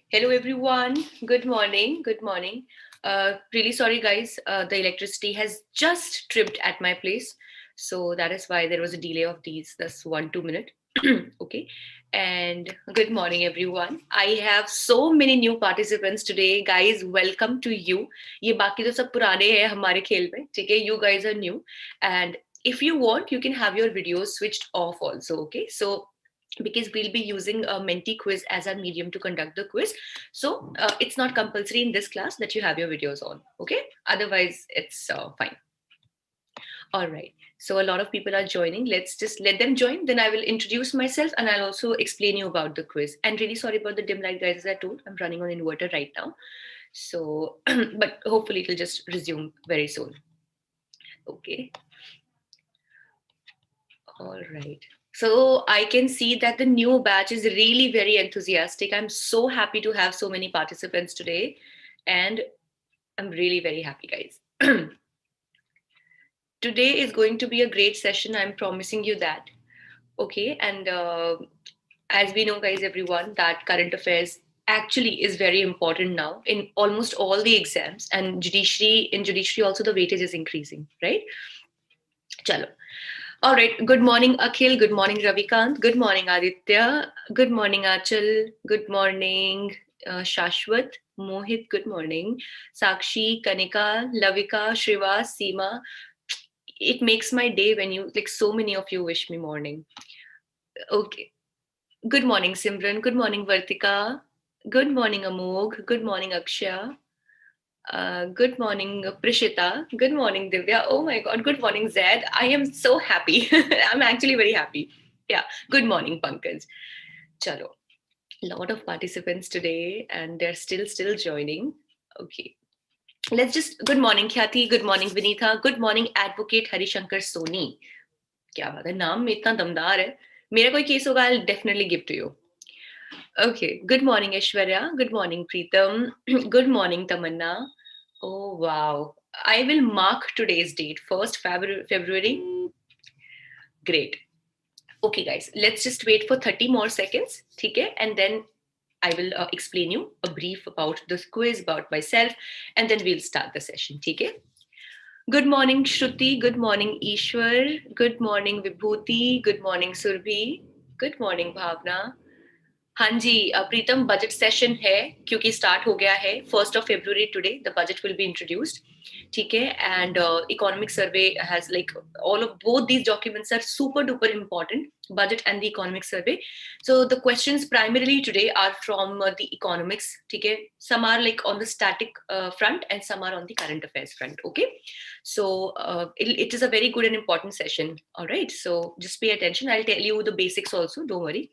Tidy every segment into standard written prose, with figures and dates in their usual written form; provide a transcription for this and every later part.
Hello everyone. Good morning. Good morning. Really sorry guys. The electricity has just tripped at my place, so that is why there was a delay of these. That's 1-2 minute. Okay. And good morning everyone. I have so many new participants today, guys. Welcome to you. ये बाकी तो सब पुराने हैं हमारे खेल में, ठीक है? You guys are new, and if you want, you can have your videos switched off also. Okay, so because we'll be using a Menti quiz as our medium to conduct the quiz. So it's not compulsory in this class that you have your videos on, okay? Otherwise, it's fine. All right. So a lot of people are joining. Let's just let them join. Then I will introduce myself and I'll also explain you about the quiz. And really sorry about the dim light, guys, as I told. I'm running on inverter right now. So, but hopefully it'll just resume very soon. Okay. All right. So I can see that the new batch is really very enthusiastic. I'm so happy to have so many participants today. And I'm really very happy, guys. Today is going to be a great session. I'm promising you that. Okay. And as we know, guys, everyone, that current affairs actually is very important now in almost all the exams. And in judiciary also, the weightage is increasing, right? Chalo. All right. Good morning, Akhil. Good morning, Ravikant. Good morning, Aditya. Good morning, Achal. Good morning, Shashwat. Mohit, good morning. Sakshi, Kanika, Lavika, Shriva, Seema. It makes my day when you, like, so many of you wish me morning. Okay. Good morning, Simran. Good morning, Vartika. Good morning, Amog. Good morning, Akshay. Good morning, Prishita. Good morning, Divya. Oh my God. Good morning, Zed. I am so happy. I'm actually very happy. Yeah. Good morning, Pankaj. Chalo. Lot of participants today, and they're still joining. Okay. Let's just. Good morning, Khyati. Good morning, Vinitha. Good morning, Advocate Harishankar Soni. क्या बात है नाम में इतना दमदार है मेरा कोई केस होगा I'll definitely give to you. Okay. Good morning, Aishwarya. Good morning, Preetam. Good morning, Tamanna. Oh, wow. I will mark today's date, 1st February. Great. Okay, guys, let's just wait for 30 more seconds. Okay? And then I will explain you a brief about this quiz, about myself, and then we'll start the session. Okay? Good morning, Shruti. Good morning, Ishwar. Good morning, Vibhuti. Good morning, Surbhi. Good morning, Bhavna. हाँ जी प्रीतम budget session है क्योंकि start हो गया है 1st of February today the budget will be introduced ठीक है and economic survey has like all of both these documents are super duper important budget and the economic survey so the questions primarily today are from the economics ठीक है some are like on the static front and some are on the current affairs front okay so it is a very good and important session all right so just pay attention I'll tell you the basics also don't worry.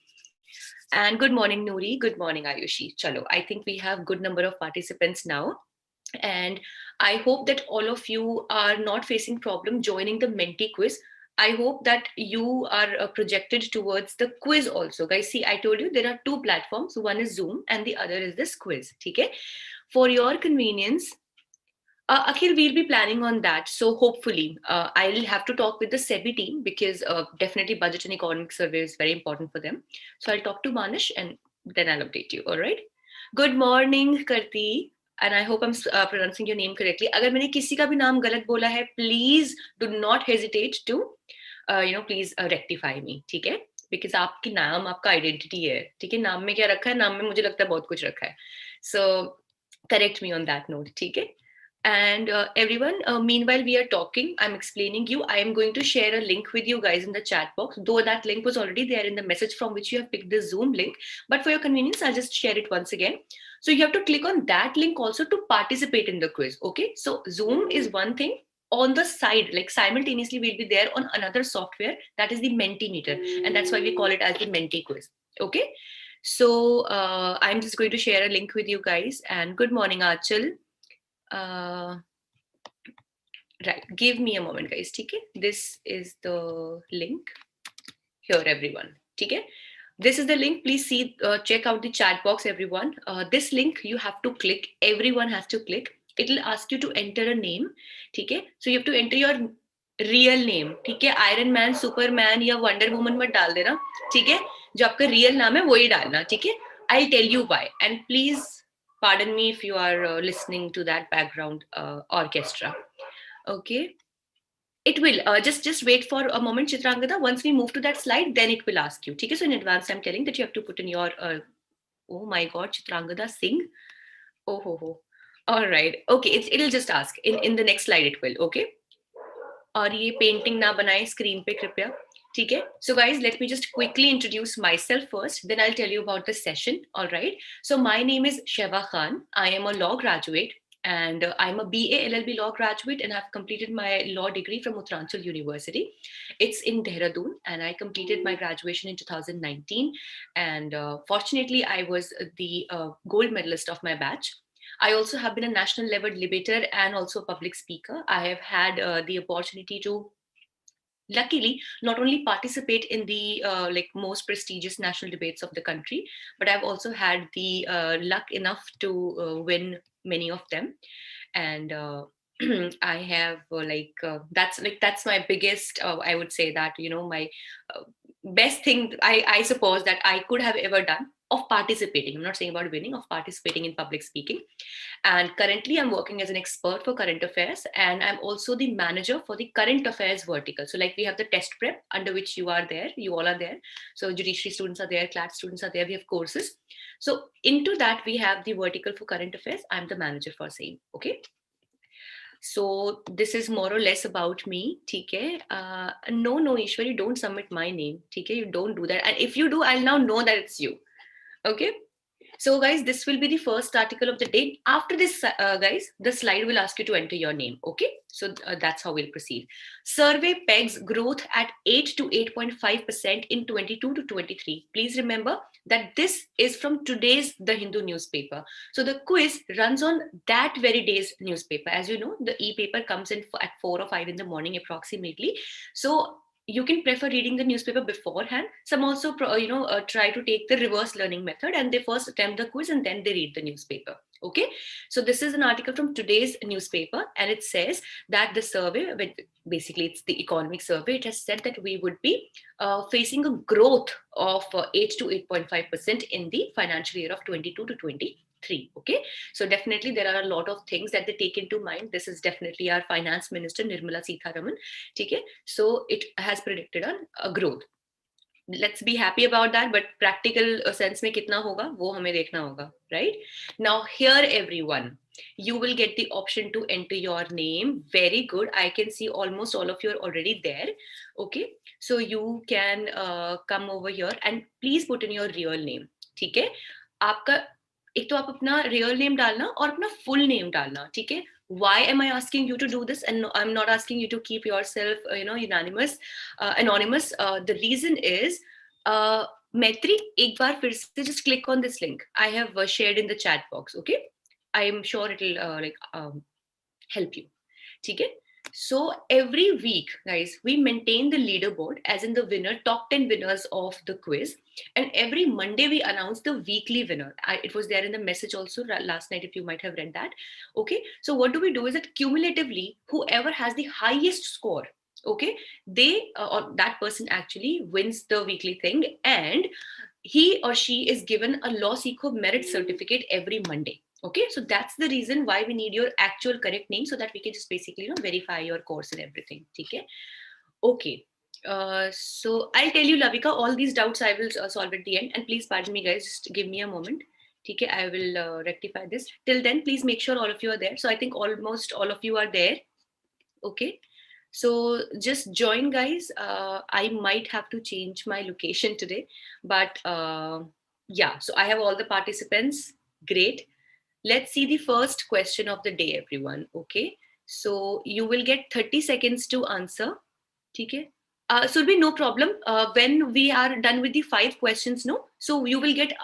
And good morning, Noori. Good morning, Ayushi. Chalo, I think we have good number of participants now. And I hope that all of you are not facing problem joining the Menti quiz. I hope that you are projected towards the quiz also. Guys, see, I told you there are two platforms. One is Zoom and the other is this quiz. Okay? For your convenience, Akhil, we'll be planning on that. So hopefully, I'll have to talk with the SEBI team because definitely budget and economic survey is very important for them. So I'll talk to Manish and then I'll update you. All right. Good morning, Karti. And I hope I'm pronouncing your name correctly. अगर मैंने किसी का भी नाम गलत बोला है, please do not hesitate to, please rectify me. ठीक है? Because आपकी नाम आपका identity है. ठीक है? नाम में क्या रखा है? नाम में मुझे लगता है बहुत कुछ रखा है. So correct me on that note. ठीक है? And everyone, meanwhile we are talking, I'm explaining you, I am going to share a link with you guys in the chat box, though that link was already there in the message from which you have picked the Zoom link, but for your convenience, I'll just share it once again. So you have to click on that link also to participate in the quiz, okay? So Zoom is one thing. On the side, like simultaneously, we'll be there on another software that is the Mentimeter, and that's why we call it as the Menti quiz, okay? So I'm just going to share a link with you guys, and good morning, Achal. Right, give me a moment, guys. Okay, this is the link here, everyone. Okay, this is the link. Please see, check out the chat box, everyone. This link you have to click. Everyone has to click. It will ask you to enter a name. Okay, so you have to enter your real name. ठीक है, Iron Man, Superman या Wonder Woman मत डाल देना. ठीक है, जो आपका real नाम है वो ही डालना. ठीक है. I'll tell you why. And please pardon me if you are listening to that background orchestra. Okay. It will just wait for a moment, Chitrangada. Once we move to that slide, then it will ask you. Okay, so in advance, I'm telling that you have to put in your. Oh my God, Chitrangada, sing. Oh ho ho. All right. Okay, it'll just ask in the next slide. It will. Okay. और ये painting ना बनाए screen पे कृपया ठीक है so guys let me just quickly introduce myself first then I'll tell you about the session all right so my name is Sheva Khan I am a law graduate and I'm a BA LLB law graduate and I've completed my law degree from Uttaranchal University. It's in Dehradun and I completed my graduation in 2019 and fortunately I was the gold medalist of my batch. I also have been a national level debater and also a public speaker. I have had the opportunity to luckily not only participate in the like most prestigious national debates of the country, but I've also had the luck enough to win many of them. And I have that's my biggest I would say that my uh, best thing I suppose that I could have ever done of participating. I'm not saying about winning, of participating in public speaking. And currently, I'm working as an expert for current affairs, and I'm also the manager for the current affairs vertical. So, like, we have the test prep under which you are there, you all are there. So, judiciary students are there, CLAT students are there, we have courses. So, into that, we have the vertical for current affairs. I'm the manager for same. Okay. So this is more or less about me, okay? No, Ishwari, don't submit my name, okay? You don't do that. And if you do, I'll now know that it's you, okay? So, guys, this will be the first article of the day. After this, guys, the slide will ask you to enter your name. Okay, so that's how we'll proceed. Survey pegs growth at 8 to 8.5% in 22 to 23. Please remember that this is from today's The Hindu newspaper. So the quiz runs on that very day's newspaper. As you know, the e-paper comes in at 4 or 5 in the morning approximately. So you can prefer reading the newspaper beforehand. Some also try to take the reverse learning method and they first attempt the quiz and then they read the newspaper. Okay, so this is an article from today's newspaper and it says that the survey, basically it's the economic survey, it has said that we would be facing a growth of 8 to 8.5% in the financial year of 22 to 23. Okay, so definitely there are a lot of things that they take into mind. This is definitely our finance minister Nirmala Sitharaman. Okay, so it has predicted a growth. Let's be happy about that, but practical sense में कितना होगा वो हमें देखना होगा, right? Now here everyone, you will get the option to enter your name. Very good. I can see almost all of you are already there. Okay, so you can come over here and please put in your real name. ठीक है, आपका एक तो आप अपना real name डालना और अपना full name डालना. ठीक है, why am I asking you to do this and I'm not asking you to keep yourself anonymous? The reason is Maitri, एक बार फिर से just click on this link I have shared in the chat box. Okay, I am sure it will help you. ठीक है, so every week guys we maintain the leaderboard as in the top 10 winners of the quiz, and every Monday we announce the weekly winner. It was there in the message also last night if you might have read that. Okay, so what do we do is that cumulatively whoever has the highest score, okay, they or that person actually wins the weekly thing, and he or she is given a LawSikho merit certificate every Monday. Okay, so that's the reason why we need your actual correct name so that we can just basically verify your course and everything. Okay, okay. So I'll tell you, Lavika, all these doubts I will solve at the end. And please pardon me, guys, just give me a moment. Okay, I will rectify this. Till then, please make sure all of you are there. So I think almost all of you are there. Okay, so just join, guys. I might have to change my location today, but yeah, so I have all the participants. Great. Let's see the first question of the day, everyone. Okay, so you will get 30 seconds to answer. Okay. Surbi, no problem. When we are done with the 5 questions, no, so you will get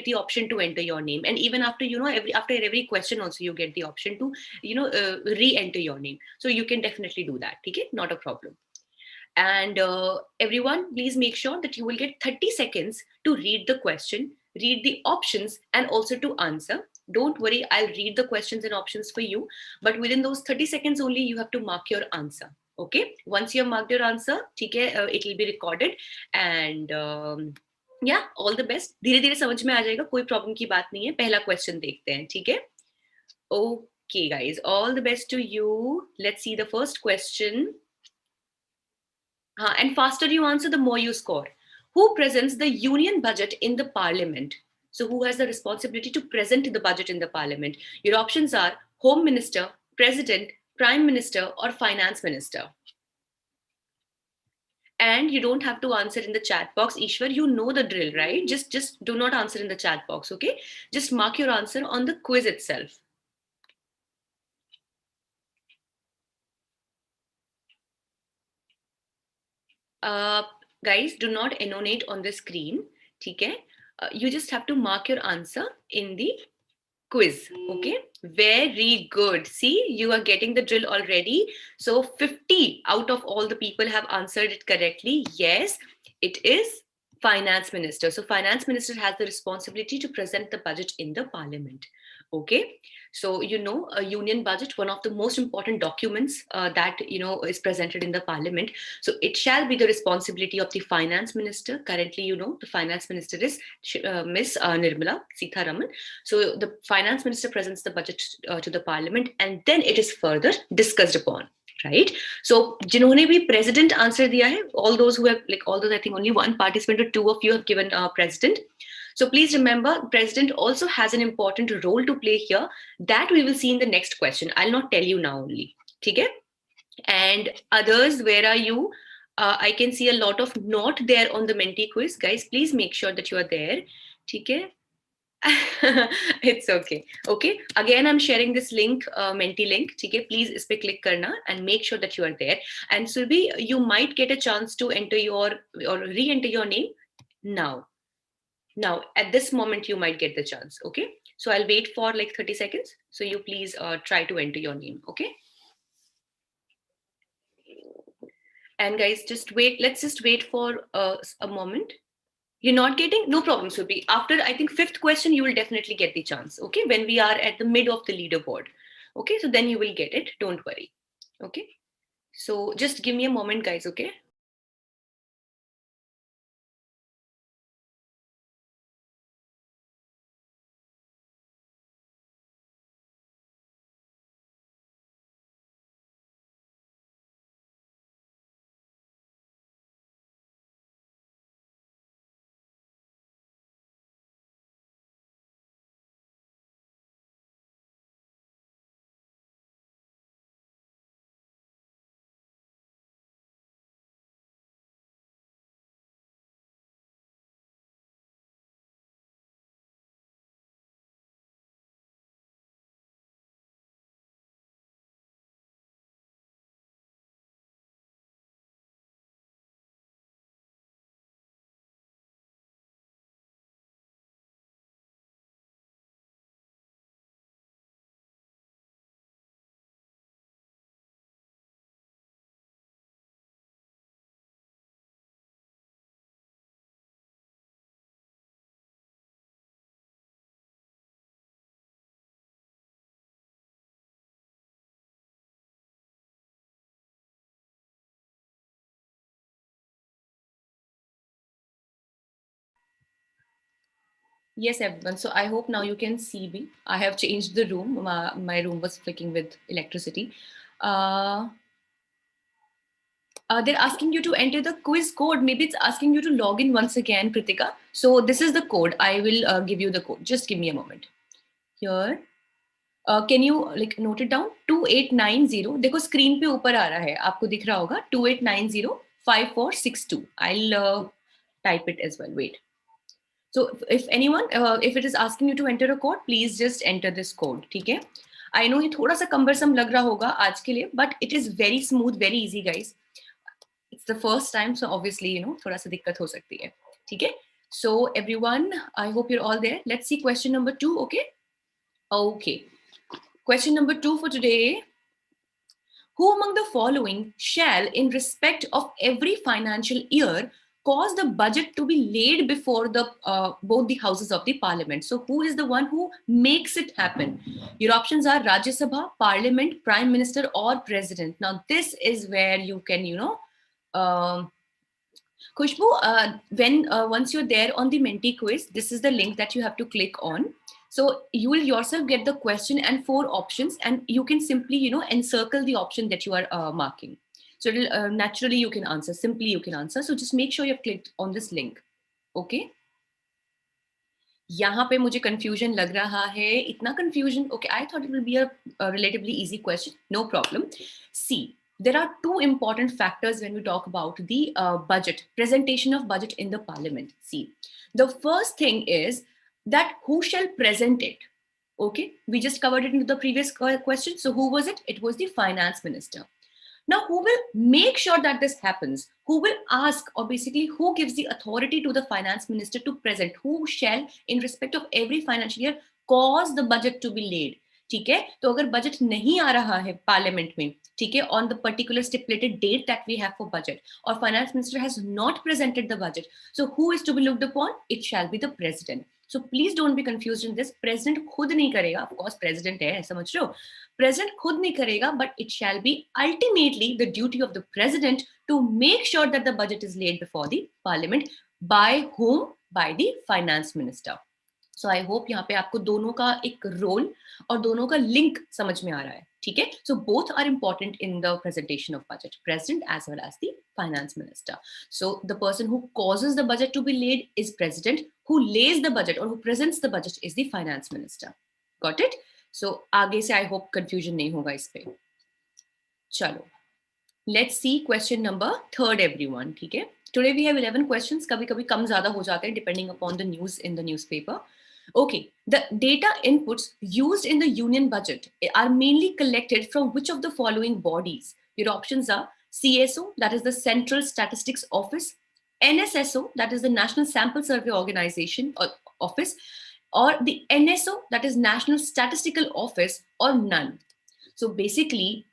the option to enter your name, and even after after every question also you get the option to re-enter your name. So you can definitely do that. Okay, not a problem. And everyone, please make sure that you will get 30 seconds to read the question, read the options, and also to answer. Don't worry, I'll read the questions and options for you. But within those 30 seconds only, you have to mark your answer. Okay. Once you have marked your answer, it will be recorded. And या all the best, धीरे धीरे समझ में आ जाएगा, कोई problem की बात नहीं है. पहला क्वेश्चन देखते हैं, ठीक है? Okay, guys, all the best to you. Let's see the first question. And faster you answer, the more you score. Who presents the union budget in the parliament? So, who has the responsibility to present the budget in the parliament? Your options are Home Minister, President, Prime Minister, or Finance Minister. And you don't have to answer in the chat box. Ishwar, you know the drill, right? Just do not answer in the chat box, okay? Just mark your answer on the quiz itself. Guys, do not annotate on the screen, okay? You just have to mark your answer in the quiz, okay? Very good. See, you are getting the drill already. So 50 out of all the people have answered it correctly. Yes, it is finance minister. So finance minister has the responsibility to present the budget in the parliament. Okay, so a union budget, one of the most important documents that is presented in the parliament. So it shall be the responsibility of the finance minister. Currently, the finance minister is Miss Nirmala Sitharaman. So the finance minister presents the budget to the parliament, and then it is further discussed upon. Right. So, जिन्होंने भी president answer दिया है, all those who have all those, I think only one participant or two of you have given president. So please remember, president also has an important role to play here. That we will see in the next question. I'll not tell you now only. Okay? And others, where are you? I can see a lot of not there on the Menti quiz. Guys, please make sure that you are there. Okay? It's okay. Okay. Again, I'm sharing this link, Menti link. Okay, please is pe click karna and make sure that you are there. And Surbi, you might get a chance to enter your or re-enter your name now. Now, at this moment, you might get the chance. Okay. So I'll wait for like 30 seconds. So you please try to enter your name. Okay. And guys, just wait. Let's just wait for a moment. You're not getting? No problem, Surbi. After, I think, fifth question, you will definitely get the chance. Okay. When we are at the mid of the leaderboard. Okay. So then you will get it. Don't worry. Okay. So just give me a moment, guys. Okay. Yes, everyone. So I hope now you can see me. I have changed the room. My room was flicking with electricity. Uh, they're asking you to enter the quiz code. Maybe it's asking you to log in once again, Kritika. So this is the code. I will give you the code. Just give me a moment. Here. Can you note it down? 2890. देखो screen पे ऊपर आ रहा है. आपको दिख रहा होगा 28905462. I'll type it as well. Wait. So if anyone, if it is asking you to enter a code, please just enter this code. ठीक है? I know ये थोड़ा सा cumbersome लग रहा होगा आज के लिए, but it is very smooth, very easy, guys. It's the first time, so obviously थोड़ा सा दिक्कत हो सकती है. ठीक है? So everyone, I hope you're all there. Let's see question number 2. Okay. Okay. Question number 2 for today. Who among the following shall, in respect of every financial year, cause the budget to be laid before the both the houses of the parliament? So who is the one who makes it happen? Your options are Rajya Sabha, Parliament, Prime Minister, or President. Now this is where you can um Khushbu, once you're there on the Menti quiz, this is the link that you have to click on. So you will yourself get the question and 4 options, and you can simply, encircle the option that you are marking. So it'll, naturally you can answer, simply you can answer. So just make sure you've clicked on this link. Okay. यहाँ पे मुझे confusion लग रहा है, इतना confusion. Okay, I thought it will be a relatively easy question. No problem. See, there are two important factors when we talk about the budget, presentation of budget in the parliament. See, the first thing is that who shall present it? Okay, we just covered it in the previous question. So who was it? It was the finance minister. Now, who will make sure that this happens? Who will ask, or basically who gives the authority to the finance minister to present? Who shall, in respect of every financial year, cause the budget to be laid? ठीक है, तो अगर budget नहीं आ रहा है parliament में, ठीक है, on the particular stipulated date that we have for budget, or finance minister has not presented the budget, so who is to be looked upon? It shall be the president. So please don't be confused in this. President खुद नहीं करेगा, of course president है, समझ रहे हो? President खुद नहीं करेगा, but it shall be ultimately the duty of the president to make sure that the budget is laid before the parliament. By whom? By the finance minister. So I hope यहाँ पे आपको दोनों का एक role और दोनों का link समझ में आ रहा है, ठीक है? So both are important in the presentation of budget, president as well as the finance minister. So the person who causes the budget to be laid is president, who lays the budget or who presents the budget is the finance minister. Got it? So आगे से I hope confusion नहीं होगा इस पे. चलो, let's see question number 3 everyone, ठीक है? Today we have 11 questions. कभी-कभी कम ज़्यादा हो जाते हैं depending upon the news in the newspaper. Okay, the data inputs used in the union budget are mainly collected from which of the following bodies? Your options are CSO, that is the Central Statistics Office, NSSO, that is the National Sample Survey Organization or Office, or the NSO, that is National Statistical Office, or none. So basically,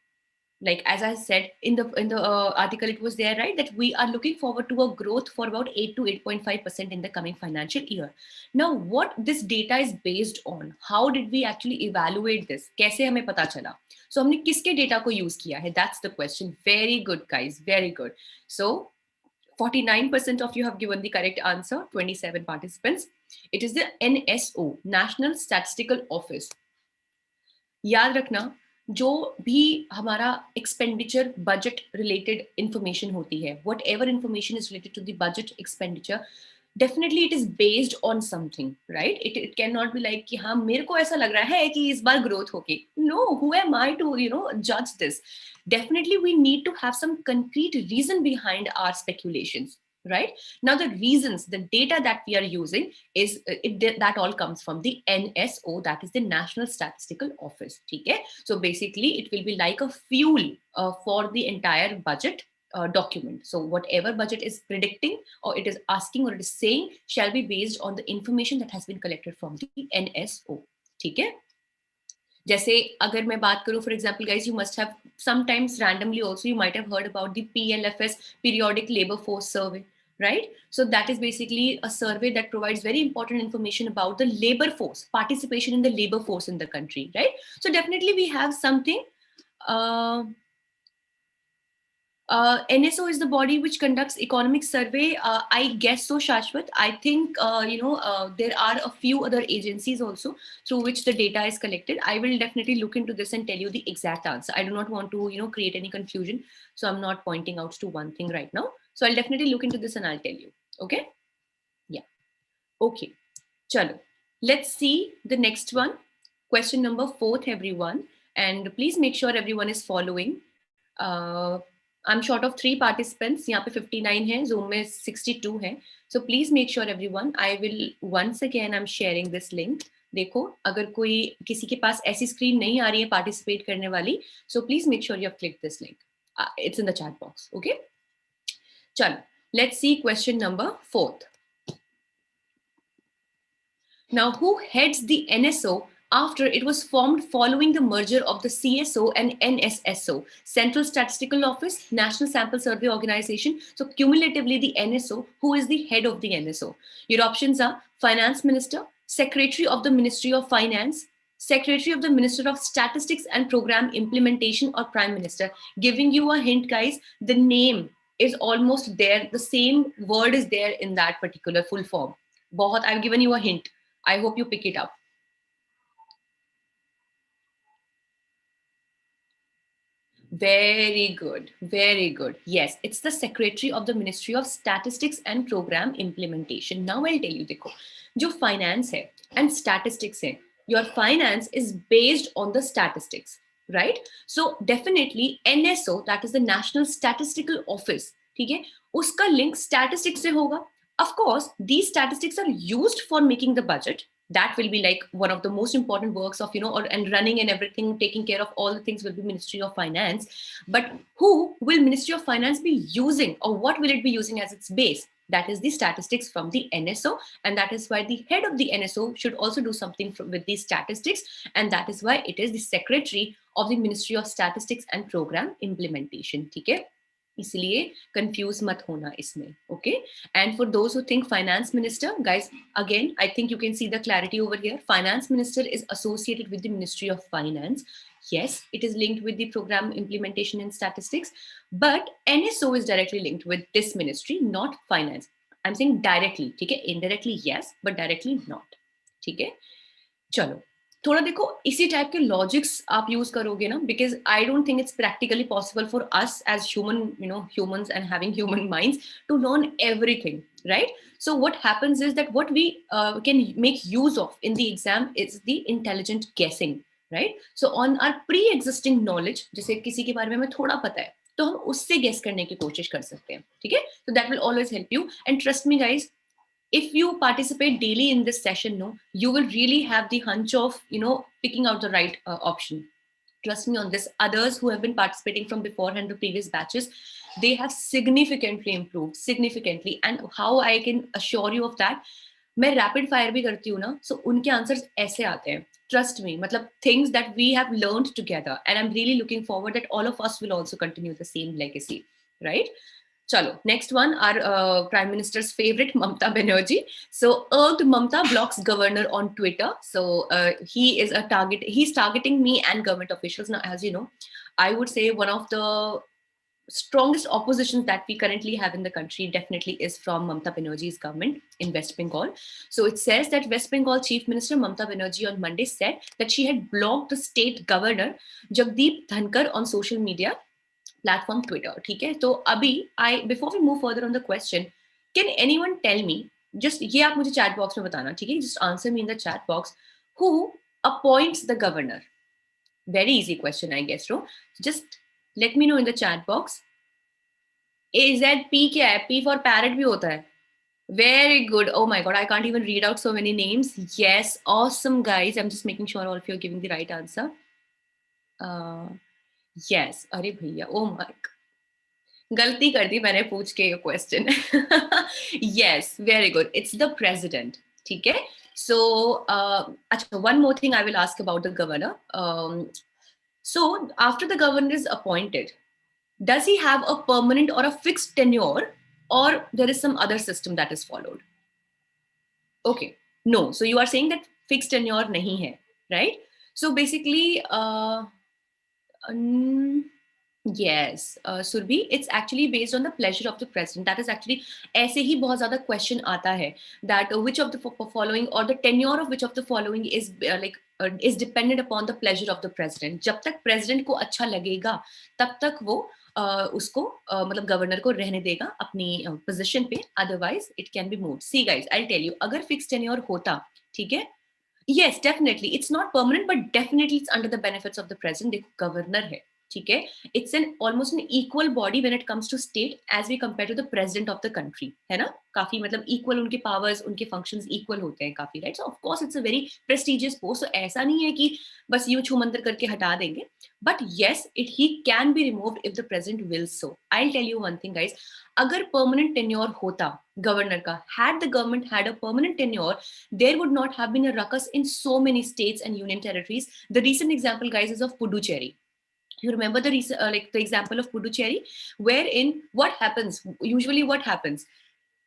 like as I said in the article, it was there, right, that we are looking forward to a growth for about 8 to 8.5% in the coming financial year. Now, what this data is based on? How did we actually evaluate this? कैसे हमें पता चला? So हमने किसके data को use किया है? That's the question. Very good, guys. Very good. So 49% of you have given the correct answer. 27 participants. It is the NSO, National Statistical Office. याद रखना, जो भी हमारा एक्सपेंडिचर बजट रिलेटेड इंफॉर्मेशन होती है, whatever information is related to the budget expenditure, definitely it is based on something, right? It can not be like कि हाँ मेरे को ऐसा लग रहा है कि इस बार ग्रोथ होगी. No, who am I to जज this? Definitely we need to have some concrete reason behind our speculations. Right now, the reasons, the data that we are using is that all comes from the NSO, that is the National Statistical Office. Okay, so basically it will be like a fuel for the entire budget document. So whatever budget is predicting or it is asking or it is saying shall be based on the information that has been collected from the NSO. Okay, जैसे अगर मैं बात करूं, for example guys, you must have sometimes randomly also you might have heard about the PLFS, periodic labour force survey, right? So that is basically a survey that provides very important information about the labor force, participation in the labor force in the country, right? So definitely we have something. NSO is the body which conducts economic survey. I guess so, Shashwat. I think there are a few other agencies also through which the data is collected. I will definitely look into this and tell you the exact answer. I do not want to create any confusion, so I'm not pointing out to one thing right now. So I'll definitely look into this and I'll tell you. Okay? Yeah. Okay. Chalo. Let's see the next one. Question number 4, everyone. And please make sure everyone is following. I'm short of 3 participants. यहाँ पे 59 है, Zoom में 62 है. So please make sure everyone. I will once again I'm sharing this link. देखो, अगर कोई किसी के पास ऐसी स्क्रीन नहीं आ रही है participate करने वाली, so please make sure you have clicked this link. It's in the chat box. Okay? चलो, let's see question number 4. Now, who heads the NSO after it was formed following the merger of the CSO and NSSO, Central Statistical Office, National Sample Survey Organization? So cumulatively the NSO, who is the head of the NSO? Your options are Finance Minister, Secretary of the Ministry of Finance, Secretary of the Minister of Statistics and Program Implementation, or Prime Minister. Giving you a hint, guys, the name is almost there. The same word is there in that particular full form. I've given you a hint. I hope you pick it up. Very good. Very good. Yes, it's the Secretary of the Ministry of Statistics and Program Implementation. Now I'll tell you, देखो, जो finance है and statistics है, your finance is based on the statistics, right? So definitely NSO, that is the National Statistical Office, ठीक है, उसका link statistics से होगा. Of course, these statistics are used for making the budget. That will be like one of the most important works of, and running and everything, taking care of all the things will be Ministry of Finance. But who will Ministry of Finance be using, or what will it be using as its base? That is the statistics from the NSO, and that is why the head of the NSO should also do something with these statistics, and that is why it is the Secretary of the Ministry of Statistics and Program Implementation. ठीक है, इसलिए confuse मत होना इसमें. Okay, and for those who think finance minister, guys, again I think you can see the clarity over here. Finance minister is associated with the ministry of finance. Yes, it is linked with the program implementation and statistics, but NSO is directly linked with this ministry, not finance. I'm saying directly, ठीक है, indirectly yes, but directly not. ठीक है, चलो थोड़ा देखो इसी type के logics आप यूज करोगे ना, because I don't think it's practically possible for us as humans and having human minds to learn everything, right? So what happens is that what we can make use of in the exam is the intelligent guessing, right? So on our pre-existing knowledge, जैसे किसी के बारे में हमें थोड़ा पता है तो हम उससे गेस करने की कोशिश कर सकते हैं, ठीक है? So that will always help you, and trust me guys, if you participate daily in this session, no, you will really have the hunch of, picking out the right option. Trust me on this. Others who have been participating from beforehand, the previous batches, they have significantly improved, significantly. And how I can assure you of that, मैं rapid fire भी करती हूँ ना, so उनके answers ऐसे आते हैं. Trust me, मतलब things that we have learned together, and I'm really looking forward that all of us will also continue the same legacy, right? Chalo, next one, our Prime Minister's favorite, Mamta Banerjee. So, irked Mamta blocks governor on Twitter. So, he's targeting me and government officials. Now, as you know, I would say one of the strongest oppositions that we currently have in the country definitely is from Mamta Banerjee's government in West Bengal. So, it says that West Bengal Chief Minister Mamta Banerjee on Monday said that she had blocked the state governor, Jagdeep Dhankar, on social media platform Twitter. ठीक है, तो अभी before we move further on the question, can anyone tell me, just ये आप मुझे chat box में बताना, ठीक है? Just answer me in the chat box. Who appoints the governor? Very easy question, I guess, no? Just let me know in the chat box. AZP क्या है? P for parrot भी होता है. Very good. Oh my God, I can't even read out so many names. Yes, awesome guys. I'm just making sure all of you are giving the right answer. Yes, अरे भैया, oh my, गलती कर दी मैंने पूछ के ये question. Yes, very good. It's the president. ठीक है. So, अच्छा, one more thing I will ask about the governor. So, after the governor is appointed, does he have a permanent or a fixed tenure, or there is some other system that is followed? Okay, no. So you are saying that fixed tenure nahi hai, right? So basically, yes, Surbhi, it's actually based on the pleasure of the president. That is actually ऐसे ही बहुत ज़्यादा question आता है that which of the following or the tenure of which of the following is is dependent upon the pleasure of the president. जब तक president को अच्छा लगेगा तब तक वो उसको मतलब गवर्नर को रहने देगा अपनी पोजीशन पे, otherwise it can be moved. See guys, I'll tell you, अगर fixed tenure होता, ठीक है, yes, definitely it's not permanent, but definitely it's under the benefits of the president. देखो गवर्नर है, ठीक है, it's an almost an equal body when it comes to state as we compare to the president of the country, है ना, काफी मतलब equal उनके powers, उनके functions equal होते हैं काफी, right? So of course it's a very prestigious post. So ऐसा नहीं है कि बस यूं छू मंतर करके हटा देंगे, but yes, he can be removed if the president wills so. I'll tell you one thing guys, अगर permanent tenure होता governor का, had the government had a permanent tenure, there would not have been a ruckus in so many states and union territories. The recent example guys is of Puducherry. You remember the the example of Puducherry, wherein what happens, usually what happens,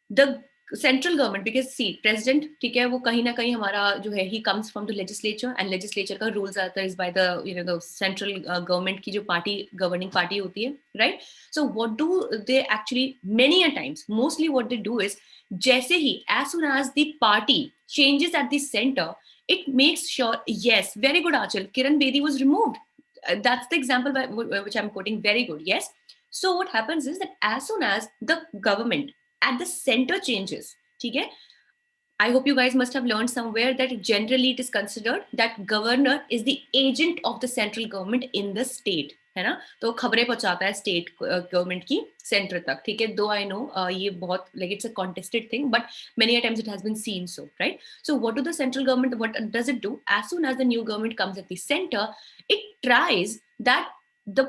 the central government, because see president, ठीक है, वो कहीं ना कहीं हमारा जो है he comes from the legislature, and legislature का रूल ज्यादातर is by the the central government की जो पार्टी, गवर्निंग पार्टी होती है, right? So what do they actually, many a times, mostly what they do is, जैसे ही as soon as the party changes at the centre, it makes sure, yes, very good, Achal, Kiran Bedi was removed. That's the example which I'm quoting, very good, yes. So what happens is that as soon as the government at the center changes, okay, I hope you guys must have learned somewhere that generally it is considered that governor is the agent of the central government in the state, है ना? तो खबरें पहुंचाता है state government की centre तक, ठीक है? दो आई नो ये बहुत like it's a contested thing, but many a times it has been seen so, right? So what do the central government, what does it do? As soon as the new government comes at the center, it tries that the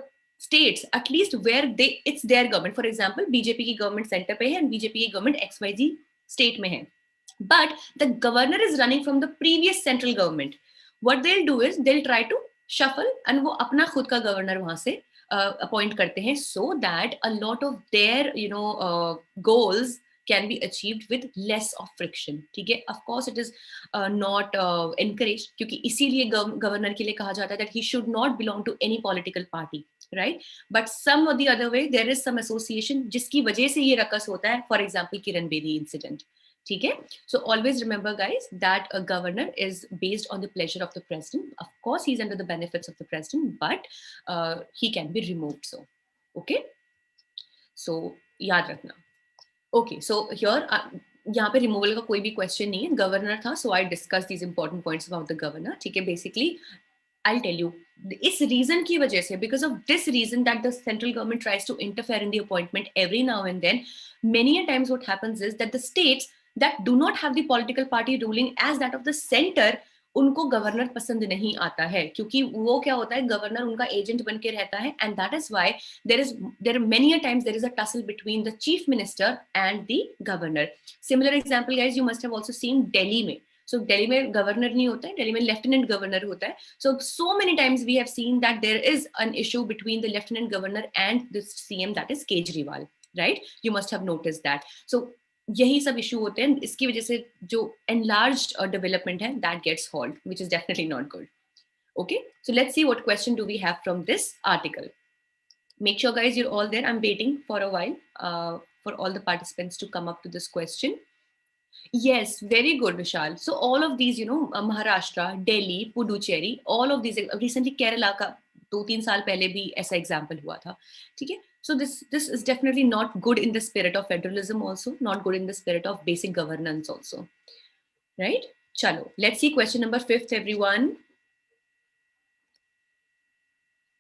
states, at least where they, it's their government, for example BJP की government centre पे है and BJP की government XYZ state में है, but the governor is running from the previous central government. What they'll do is they'll try to shuffle and वो अपना खुद का गवर्नर वहां से अपॉइंट करते हैं, so that a lot of their goals can be achieved with less of friction, ठीक है? Of course it is not encouraged, क्योंकि इसीलिए गवर्नर के लिए कहा जाता है that he should not belong to any political party, right? But some or the other way there is some association जिसकी वजह से ये रकस होता है, for example Kiran Bedi incident, ठीक है? So always remember guys that a governor is based on the pleasure of the president. Of course he's under the benefits of the president, but he can be removed, so okay, so याद रखना. Okay, so here यहाँ पे removal का कोई भी question नहीं है, governor था, so I discussed these important points about the governor, ठीक है? Basically I'll tell you, इस reason की वजह से, because of this reason that the central government tries to interfere in the appointment every now and then, many a times what happens is that the states that do not have the political party ruling as that of the center, उनको governor पसंद नहीं आता है, क्योंकि वो क्या होता है, गवर्नर उनका एजेंट बन के रहता है, and that is why there are many a times there is a tussle between the chief minister and the governor. Similar example guys, you must have also seen Delhi में. So Delhi में governor नहीं होता है, Delhi में lieutenant governor होता है. So many times we have seen that there is an issue between the lieutenant governor and the CM, that is Kejriwal, right? You must have noticed that. So यही सब issue होते हैं, इसकी वजह से जो enlarged development है that gets halt, which is definitely not good. Okay, so let's see what question do we have from this article. Make sure guys you're all there. I'm waiting for a while for all the participants to come up to this question. Yes, very good, Vishal. So all of these, Maharashtra, Delhi, Puducherry, all of these, recently Kerala का 2-3 साल पहले भी ऐसा example हुआ था, ठीक है? So this is definitely not good in the spirit of federalism also, not good in the spirit of basic governance also, right? Chalo, let's see question number 5th, everyone.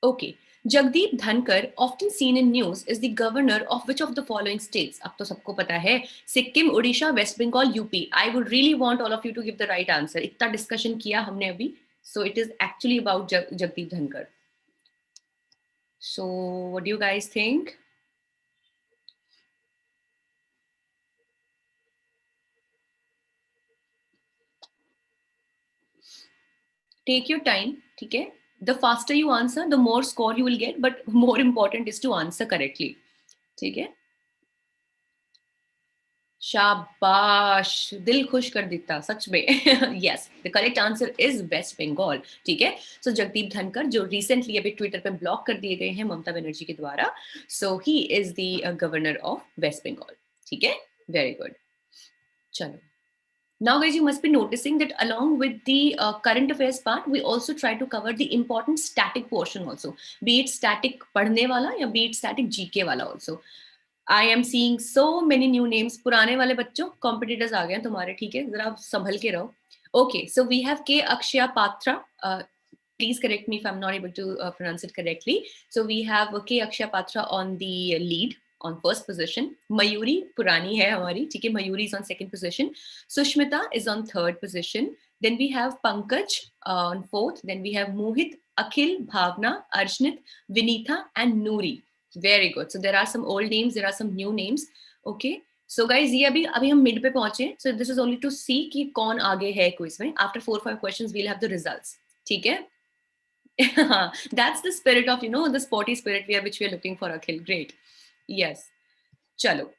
Okay. Jagdeep Dhankar, often seen in news, is the governor of which of the following states? अब तो सबको पता है, Sikkim, Odisha, West Bengal, UP. I would really want all of you to give the right answer. इतना discussion किया हमने अभी, so it is actually about Jagdeep Dhankar. So what do you guys think? Take your time, ठीक है? The faster you answer, the more score you will get, but more important is to answer correctly, ठीक है? शाबाश, दिल खुश कर देता सच में. Yes, the correct answer is West Bengal, ठीक है? सो जगदीप धनकर जो रिसेंटली अभी ट्विटर पे ब्लॉक कर दिए गए हैं ममता बनर्जी के द्वारा, so he is the governor of West Bengal, ठीक है? Very good. चलो, now guys you must be noticing that along with the current affairs part, we also try to cover the important static portion also, be it static पढ़ने वाला या be it static GK वाला also. I am seeing so many new names. पुराने वाले बच्चों competitors आ गए हैं तुम्हारे, ठीक है? जरा संभल के रहो. Okay, so we have K Akshaya Patra. Please correct me if I'm not able to pronounce it correctly. So we have K Akshaya Patra on the lead, on first position. Mayuri पुरानी है हमारी, ठीक है? Mayuri is on second position. Sushmita is on third position. Then we have Pankaj on fourth. Then we have Mohit, Akhil, Bhavna, Arshnet, Vinitha, and Noori. Very good. So there are some old names, there are some new names. Okay. So guys, ये अभी हम mid पे पहुंचे. So this is only to see कि कौन आगे है quiz में. After 4-5 questions, we'll have the results. ठीक है? That's the spirit of, the sporty spirit which we are looking for, Akhil. Great. Yes. Chalo.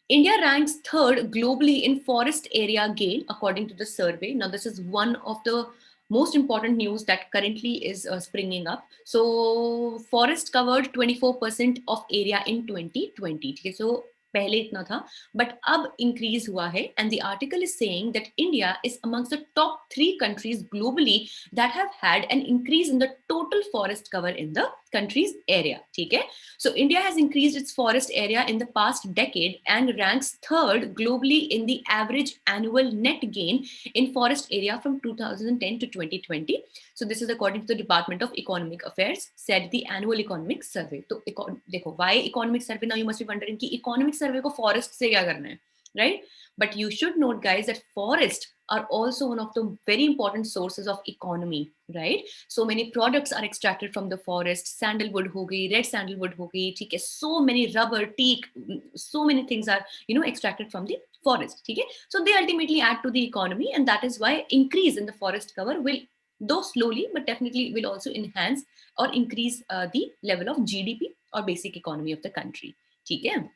India ranks third globally in forest area gain, according to the survey. Now, this is one of the most important news that currently is springing up. So, forest covered 24% of area in 2020. Okay, so पहले इतना था but अब increase हुआ है, and the article is saying that India is amongst the top 3 countries globally that have had an increase in the total forest cover in the country's area. ठीक है? So India has increased its forest area in the past decade and ranks third globally in the average annual net gain in forest area from 2010 to 2020. So this is according to the Department of Economic Affairs, said the annual economic survey. तो देखो, why economic survey? Now you must be wondering कि economic survey को forest से क्या करना है, right? But you should note, guys, that forests are also one of the very important sources of economy, right? So many products are extracted from the forest. Sandalwood ho gayi, red sandalwood ho gayi, theek hai? So many rubber, teak, so many things are, extracted from the forest. theek hai? So they ultimately add to the economy, and that is why increase in the forest cover will, though slowly, but definitely will also enhance or increase the level of GDP or basic economy of the country. ठीक है?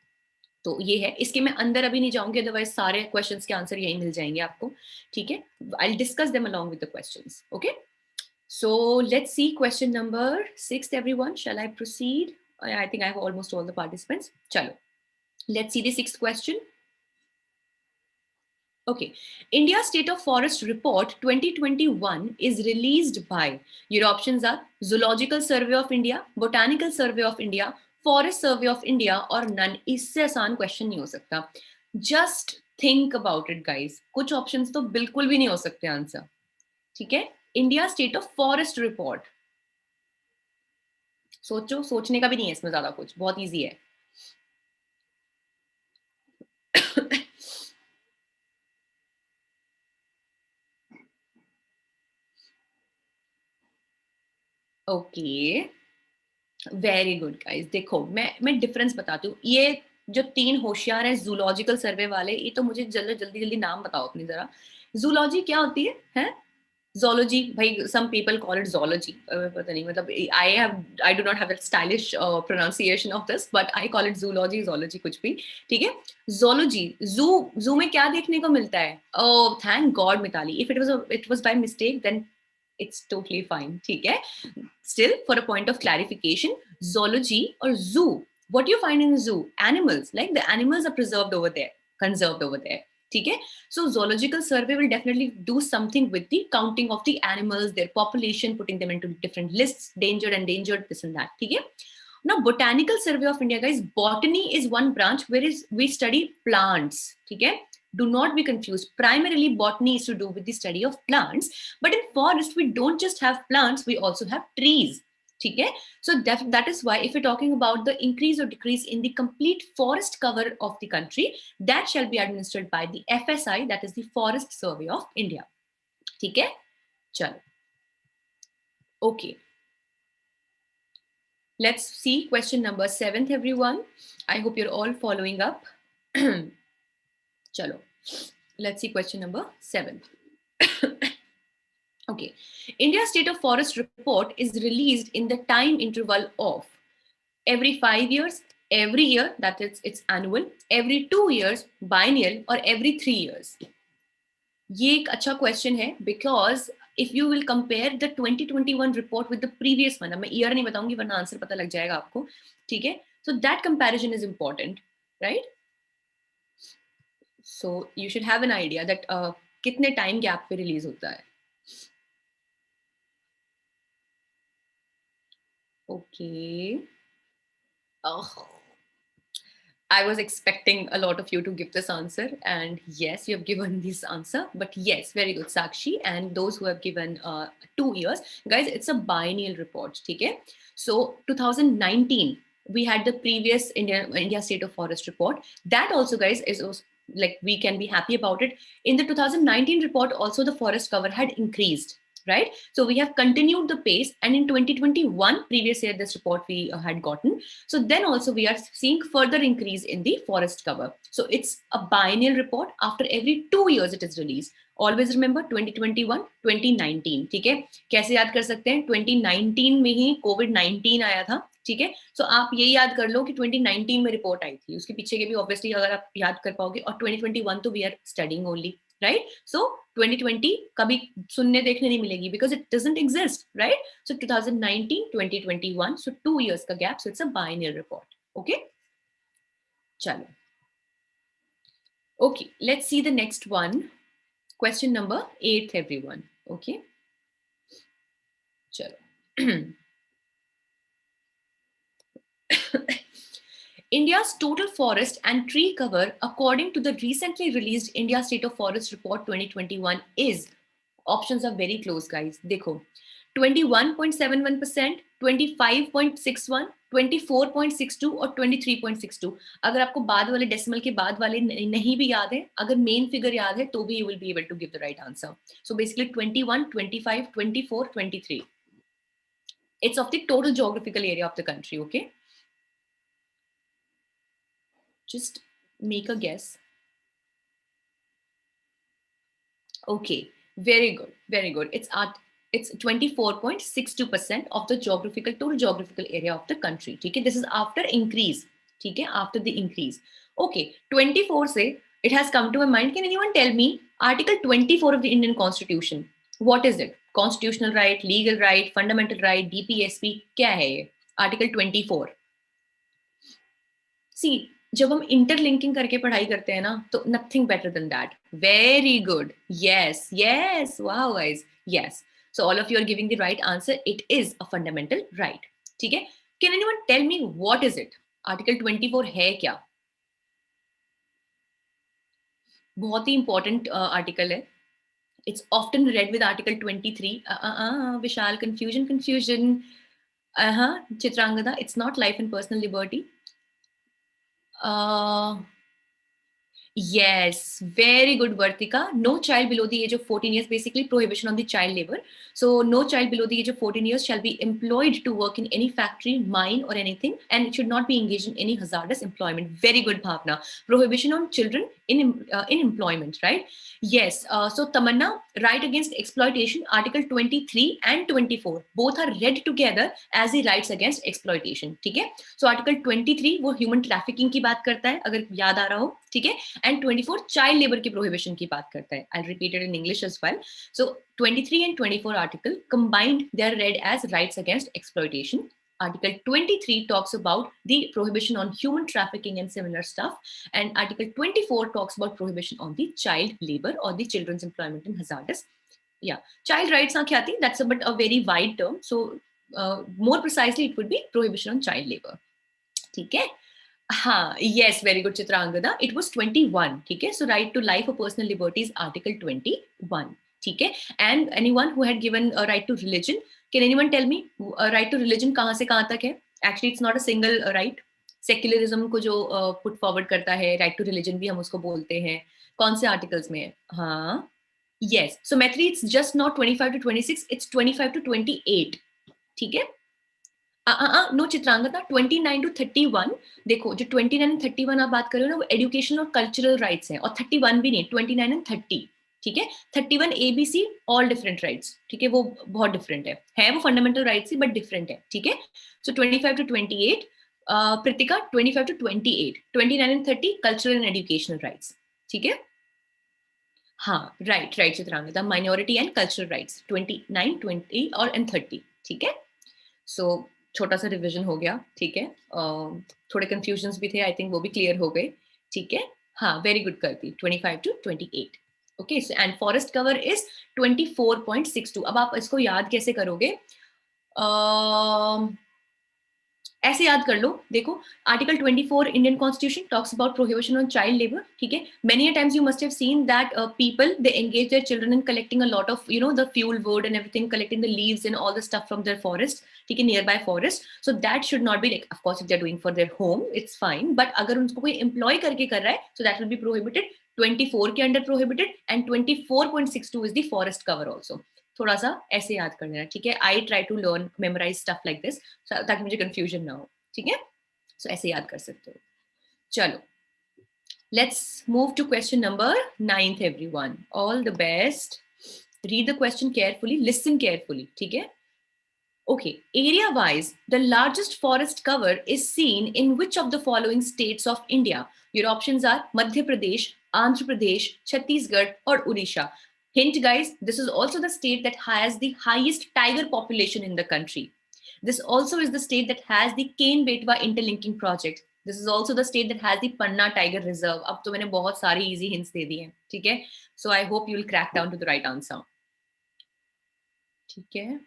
तो ये है, इसके मैं अंदर अभी नहीं जाऊंगी, अदरवाइज सारे क्वेश्चंस के आंसर यही मिल जाएंगे आपको. ठीक है? I'll discuss them along with the questions. Okay? So let's see question number 6, everyone. Shall I proceed? I think I have almost all the participants. Chalo. Let's see the 6th question. Okay. India State of Forest Report 2021 is released by, your options are Zoological Survey of India, Botanical Survey of India, Forest Survey of India, और none. इससे आसान question नहीं हो सकता. Just think about it, guys. कुछ options तो बिल्कुल भी नहीं हो सकते आंसर. ठीक है? India state of forest report. सोचो, सोचने का भी नहीं है इसमें ज्यादा कुछ, बहुत इजी है. Okay, very good guys. देखो, मैं डिफरेंस बताती हूँ. ये जो 3 होशियार हैं जूलॉजिकल सर्वे वाले, ये तो मुझे जल्दी जल्दी नाम बताओ अपनी जरा. जूलॉजी क्या होती है, हैं? zoology, भाई, some people call it zoology. पता नहीं, मतलब I do not have a stylish pronunciation of this, but I call it zoology, कुछ भी. ठीक है? Zoology, zoo में क्या देखने को मिलता है? Oh, thank God, Mitali. If it was by mistake, then it's totally fine. ठीक है? Still, for a point of clarification, zoology or zoo, what do you find in zoo? Animals, like the animals are preserved over there, conserved over there. Okay? So zoological survey will definitely do something with the counting of the animals, their population, putting them into different lists, endangered, this and that. Okay? Now, Botanical Survey of India, guys, botany is one branch where we study plants. Okay? Do not be confused. Primarily, botany is to do with the study of plants. But in forest, we don't just have plants, we also have trees. Okay? So that is why if we're talking about the increase or decrease in the complete forest cover of the country, that shall be administered by the FSI, that is the Forest Survey of India. Okay? Chalo. Okay. Let's see question number 7th, everyone. I hope you're all following up. Chalo. Let's see question number 7. Okay. India State of Forest Report is released in the time interval of every 5 years, every year, that is it's annual, every 2 years, biennial, or every 3 years. ये एक अच्छा question है, because if you will compare the 2021 report with the previous one, मैं year नहीं बताऊंगी वरना answer पता लग जाएगा आपको. ठीक है? So that comparison is important, right? So you should have an idea that कितने टाइम गैप पे रिलीज होता है. Okay. Oh, I was expecting a lot of you to give this answer, and yes, you have given this answer. But yes, very good, Sakshi, and those who have given 2 years, guys, it's a biennial report. Okay, so 2019 we had the previous India State of Forest report. That also, guys, is like we can be happy about it. In the 2019 report, also the forest cover had increased. Right, so we have continued the pace, and in 2021, previous year, this report we had gotten. So then also we are seeing further increase in the forest cover. So it's a biennial report. After every 2 years, it is released. Always remember 2021, 2019. ठीक है? कैसे याद कर सकते हैं? 2019 में ही COVID-19 आया था. ठीक है. सो आप ये याद कर लो कि 2019 में रिपोर्ट आई थी, उसके पीछे के भी ऑब्वियसली अगर आप याद कर पाओगे, और 2021 तो we are studying only, right. So 2020 कभी सुनने देखने नहीं मिलेगी because it doesn't exist, right. So 2019 2021, so 2 years का gap, so it's a binary report. Okay, चलो. Okay, let's see the next one. Question number 8, everyone. Okay, chalo. India's total forest and tree cover, according to the recently released India State of Forest Report 2021, is, options are very close, guys. Dekho, 21.71%, 25.61, 24.62 और 23.62. अगर आपको बाद वाले decimal के बाद वाले नहीं भी याद है, अगर मेन फिगर याद है तो भी you will be able to give the right answer. So basically 21, 25, 24, 23. It's of the total geographical area of the country. Okay, just make a guess. Okay, very good, very good. It's 24.62% of the total geographical area of the country. Okay, this is after increase. Okay, after the increase. Okay, 24 say, it has come to my mind. Can anyone tell me Article 24 of the Indian Constitution? What is it? Constitutional right, legal right, fundamental right, DPSP? क्या है ये? Article 24. See, जब हम interlinking करके पढ़ाई करते हैं ना, तो nothing better than that. Very good. Yes yes, wow guys, yes. So all of you are giving the right answer. It is a fundamental right. ठीक है. Can anyone tell me what is it? Article 24 है क्या? बहुत ही important article है. It's often read with article 23. Vishal, confusion. Chitrangada, it's not life and personal liberty. Yes, very good, Vartika. No child below the age of 14 years, basically prohibition on the child labor. So no child below the age of 14 years shall be employed to work in any factory, mine or anything, and it should not be engaged in any hazardous employment. Very good, Bhavna. Prohibition on children in employment, right? Yes. So Tamanna, right against exploitation, Article 23 and 24, both are read together as the rights against exploitation. ठीक है? So Article 23 वो human trafficking की बात करता है, अगर याद आ रहा हो, ठीक है? And 24 child labor की prohibition की बात करता है. I'll repeat it in English as well. So 23 and 24 article combined, they are read as rights against exploitation. Article 23 talks about the prohibition on human trafficking and similar stuff. And Article 24 talks about prohibition on the child labor or the children's employment in hazardous. Yeah, child rights are khyati. That's a very wide term. So more precisely, it would be prohibition on child labor. ठीक है? हाँ, yes, very good, Chitrangada. It was 21. ठीक है? So right to life or personal liberty is Article 21. ठीक है? And anyone who had given a right to religion, can anyone tell me right to religion कहाँ से कहाँ तक है? Actually, it's not a single right. Secularism को जो put forward करता है, राइट टू रिलीजन भी हम उसको बोलते हैं. कौन से आर्टिकल्स में है? हाँ, yes. So Maitri, it's just not 25 to 26, it's 25 to 28. ठीक है? No Chitrangada, 29 to 31. देखो, जो 29 and 31 आप बात कर रहे हो ना, वो एजुकेशनल और कल्चरल राइट्स हैं, और 31 भी नहीं, 29 and 30. ठीक है? 31 ABC, ऑल डिफरेंट राइट्स. ठीक है? वो बहुत डिफरेंट है वो fundamental rights he, but different है. ठीक है? सो 25 to 28. Pritika, 25 to 28. 29 and 30, cultural and educational rights. ठीक है? हाँ, right Chitrangada, minority and cultural rights 29, 20 और एंड 30. ठीक है? सो छोटा सा रिविजन हो गया. ठीक है? थोड़े कंफ्यूजन्स भी थे, आई थिंक वो भी क्लियर हो गए. ठीक है? हाँ, वेरी गुड करती. 25 to 28. Okay, so and forest cover is 24.62. अब आप इसको याद कैसे करोगे? ऐसे याद कर लो. देखो, article 24 Indian constitution talks about prohibition on child labour. ठीक है? Many a times you must have seen that people they engage their children in collecting a lot of the fuel wood and everything, collecting the leaves and all the stuff from their forest. ठीक है? Nearby forest. So that should not be, like, of course if they are doing for their home, it's fine, but अगर उनको कोई employ करके कर रहा है, so that will be prohibited. 24 के under prohibited, and 24.62 is the forest cover also. थोड़ा सा ऐसे याद कर लेना. ठीक है? I try to learn memorise stuff like this, ताकि मुझे कंफ्यूजन ना हो. ठीक है? सो ऐसे याद कर सकते हो. चलो, let's move to question number 9th, everyone. All the best. Read the question carefully, listen carefully. ठीक है? Okay, area-wise, the largest forest cover is seen in which of the following states of India? Your options are Madhya Pradesh, Andhra Pradesh, Chhattisgarh, or Odisha. Hint, guys, this is also the state that has the highest tiger population in the country. This also is the state that has the Cane Betwa interlinking project. This is also the state that has the Panna Tiger Reserve. अब तो मैंने बहुत सारी easy hints दे दी हैं, ठीक है? So I hope you will crack down to the right answer. ठीक है?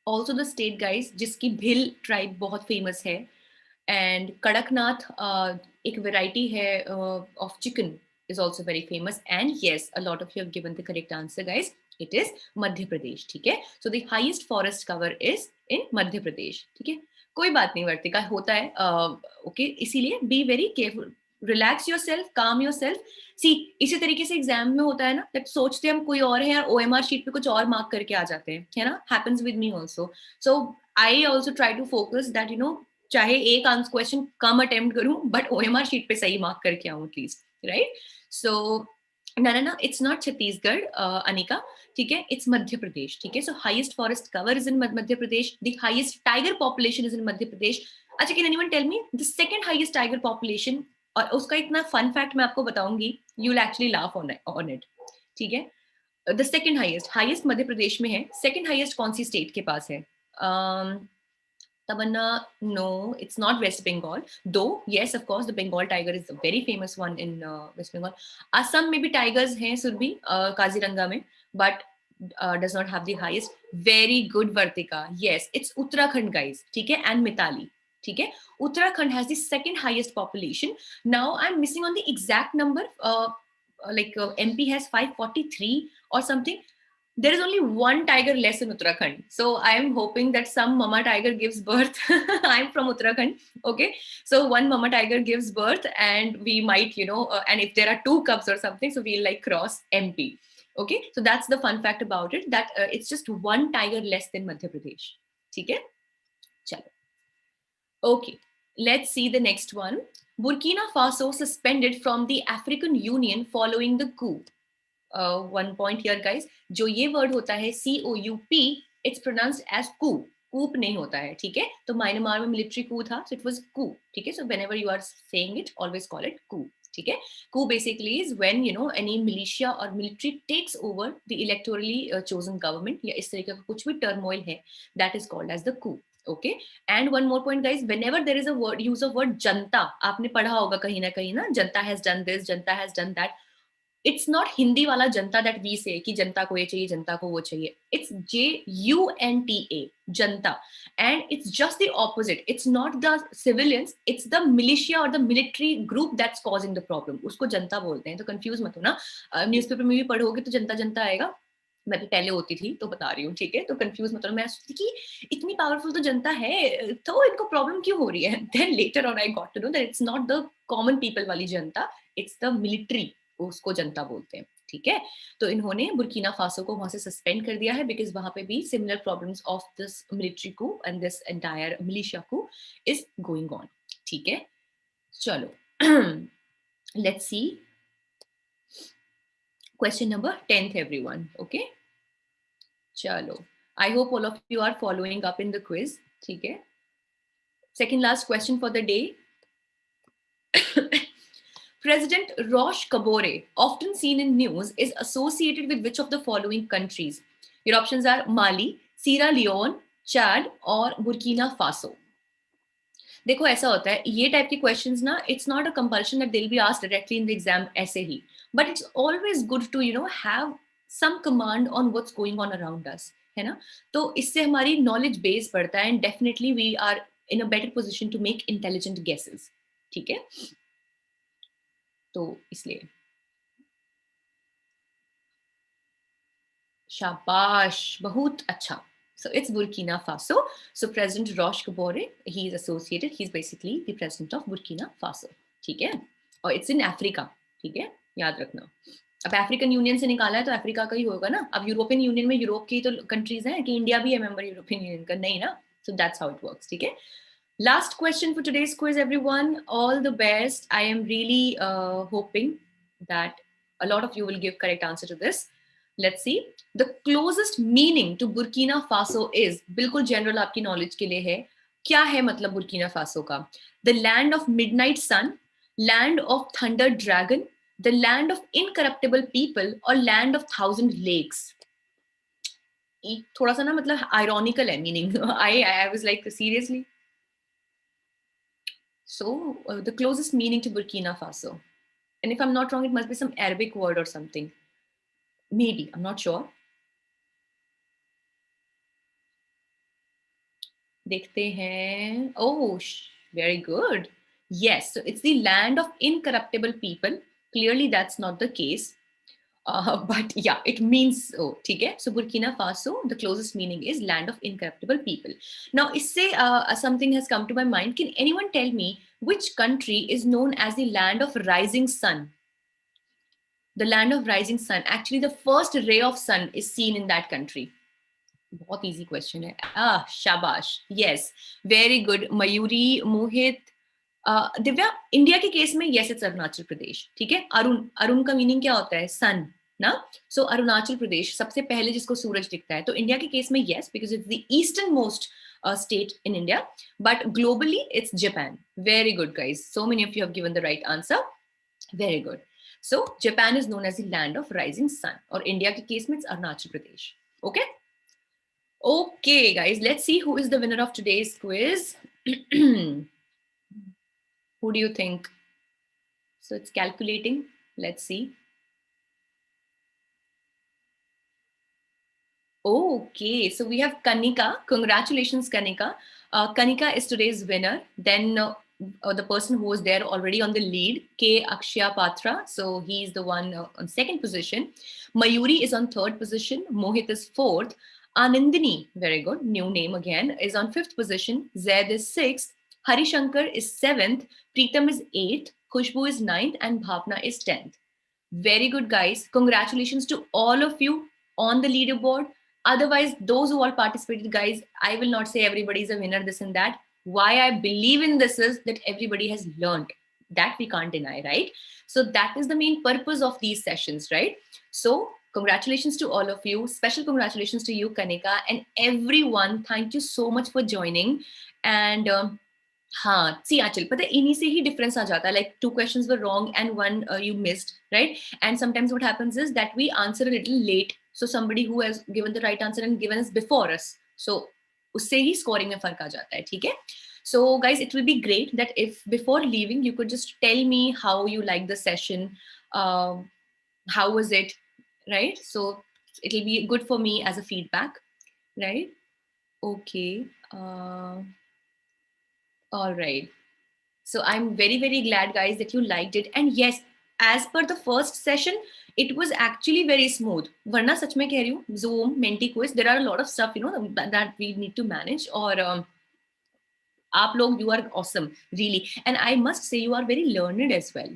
ऑल्सो द स्टेट गाइज जिसकी भिल ट्राइब बहुत फेमस है एंड कड़कनाथ एक वेराइटी है of chicken is also very famous and yes a lot of you have given the correct answer guys. It is मध्य प्रदेश. ठीक है, so the highest forest cover is in मध्य प्रदेश. ठीक है, कोई बात नहीं वर्तिका, होता है ओके इसीलिए be very careful, relax yourself, calm yourself. सी इसी तरीके से एग्जाम में होता है ना, दैट सोचते हम कोई और है और ओएमआर शीट पे कुछ और मार्क करके आ जाते हैं, है ना, happens with me also. So I also try to focus that you know चाहे एक आंसर क्वेश्चन कम अटेम्प्ट करूं बट ओएमआर शीट पे सही मार्क करके आऊं एटलीस्ट, राइट? सो ना इट्स नॉट छत्तीसगढ़ अनिका, ठीक है, इट्स मध्य प्रदेश. ठीक है, so highest forest cover is in Madhya Pradesh, the highest tiger population is in Madhya Pradesh. अच्छा, can anyone tell me the second highest tiger population? और उसका इतना फन फैक्ट मैं आपको बताऊंगी, you will actually laugh on it. ठीक है, the second highest Madhya Pradesh में है. सेकंड हाईएस्ट कौन सी स्टेट के पास है? Tamanna, no, it's not West Bengal. Though, yes, of course, the Bengal tiger is a very famous one in West Bengal. Assam में भी tigers हैं सुरभि, काजीरंगा में, but does not have the highest. Very good, Vartika. Yes, it's Uttarakhand, guys. ठीक है, and Mitali. ठीक है, Uttarakhand has the second highest population. Now I'm missing on the exact number. MP has 543 or something. There is only one tiger less in Uttarakhand. So I am hoping that some mama tiger gives birth. I'm from Uttarakhand. Okay. So one mama tiger gives birth and we might, and if there are two cubs or something, so we'll like cross MP. Okay. So that's the fun fact about it, that it's just one tiger less than Madhya Pradesh. Okay. Chalo. Okay. Let's see the next one. Burkina Faso suspended from the African Union following the coup. One point here guys, जो ये word होता है COUP, it's pronounced as coup. कूप नहीं होता है, ठीक है, तो म्यांमार में मिलिट्री कू था, so it was coup. ठीक है, so whenever you are saying it, always call it coup. ठीक है, coup basically is when any militia or military takes over the electorally chosen government, या इस तरीके का कुछ भी turmoil है, that is called as the coup. Okay, and one more point guys, whenever there is a word, use of word जनता, आपने पढ़ा होगा कहीं ना, जनता has done this, Janata has done that. It's not Hindi वाला जनता that we say कि जनता को ये चाहिए, जनता को वो चाहिए. It's JUNTA, Janata, and it's just the opposite. It's not the civilians, it's the militia or the military group that's causing the problem. उसको जनता बोलते हैं, तो कंफ्यूज मत हो ना. न्यूज़पेपर में भी पढ़ोगे तो जनता जनता आएगा. मैं भी पहले होती थी तो बता रही हूँ, ठीक है, तो कंफ्यूज मत हो. मैं सोचती कि इतनी पावरफुल तो जनता है, तो इनको प्रॉब्लम क्यों हो रही है? Then later on I got to know that it's not the common people वाली जनता, इट्स द मिलिट्री, उसको जनता बोलते हैं. ठीक है, तो इन्होंने बुर्किना फासो को वहां से सस्पेंड कर दिया है बिकॉज वहां पे भी similar problems of this military coup and this entire militia coup is going on. ठीक है, चलो let's see question number 10th everyone. Okay, chalo, I hope all of you are following up in the quiz. ठीक है, second last question for the day. President Roch Kabore, often seen in news, is associated with which of the following countries? Your options are Mali, Sierra Leone, Chad और Burkina Faso. देखो ऐसा होता है, ये type के questions ना, it's not a compulsion that they will be asked directly in the exam ऐसे ही, but it's always good to have some command on what's going on around us, है ना, तो इससे हमारी नॉलेज बेस बढ़ता है and definitely we are in a better position to make intelligent guesses. ठीक है, तो इसलिए शाबाश, बहुत अच्छा. So it's Burkina Faso. So President Roch Kabore, he is associated, he's basically the president of Burkina Faso. ठीक है, और it's in Africa. ठीक है, याद रखना. अब अफ्रीकन यूनियन से निकाला है तो अफ्रीका का ही होगा ना. अब यूरोपियन यूनियन में यूरोप की तो कंट्रीज हैं कि इंडिया भी है मेंबर यूरोपियन यूनियन का? नहीं ना. So that's how it works. ठीक है, last question for today's quiz everyone. All the best. I am really hoping that a lot of you will give correct answer to this. Let's see. The closest meaning to Burkina Faso is, बिल्कुल general आपकी knowledge के लिए है, क्या है मतलब Burkina Faso का? The land of midnight sun, land of thunder dragon, the land of incorruptible people, or land of thousand lakes. थोड़ा सा ना मतलब ironical है meaning. I was like, seriously? So the closest meaning to Burkina Faso, and if I'm not wrong, it must be some Arabic word or something. Maybe, I'm not sure. देखते हैं. Oh, very good. Yes, so it's the land of incorruptible people. Clearly, that's not the case. But yeah, it means so. ठीक है? So Burkina Faso, the closest meaning is land of incorruptible people. Now, इससे something has come to my mind. Can anyone tell me which country is known as the land of rising sun? The land of rising sun. Actually, the first ray of sun is seen in that country. बहुत easy question है. शाबाश. Yes, very good Mayuri, मोहित, Divya. India के case में yes, it's Arunachal Pradesh. ठीक है. अरुण का meaning क्या होता है? सन ना. सो अरुणाचल प्रदेश सबसे पहले जिसको सूरज दिखता है. तो इंडिया के केस में yes, because it's the eastern most state in India, but globally it's Japan. Very good, guys. So many of you have given the right answer. Very good. So Japan is known as the land of rising sun, or India के case में it's Arunachal Pradesh. Okay. Okay, guys, let's see who is the winner of today's quiz. Who do you think? So it's calculating. Let's see. Okay, so we have Kanika. Congratulations, Kanika. Kanika is today's winner. Then the person who was there already on the lead, K. Akshya Patra. So he's the one on second position. Mayuri is on third position. Mohit is fourth. Anandini, very good, new name again, is on fifth position. Zaid is sixth. Harishankar is seventh. Preetam is eighth. Khushbu is ninth. And Bhavna is 10th. Very good, guys. Congratulations to all of you on the leaderboard. Otherwise, those who all participated, guys, I will not say everybody is a winner, this and that. Why I believe in this is that everybody has learned. That we can't deny, right? So that is the main purpose of these sessions, right? So congratulations to all of you. Special congratulations to you, Kanika, and everyone. Thank you so much for joining. And हाँ, see आंचल, पता है इन्हीं से ही difference आ जाता है. Like 2 questions were wrong and 1 you missed, right? And sometimes what happens is that we answer a little late. So somebody who has given the right answer and given us before us. So उससे ही scoring में फर्क आ जाता है, ठीक है? So guys, it will be great that if before leaving you could just tell me how you liked the session, how was it, right? So it'll be good for me as a feedback, right? Okay. All right. So I'm very, very glad, guys, that you liked it. And yes, as per the first session, it was actually very smooth. Varna sach mein keh rahi hu, Zoom, Menti quiz, there are a lot of stuff, you know, that we need to manage. Or aap log, you are awesome, really. And I must say, you are very learned as well.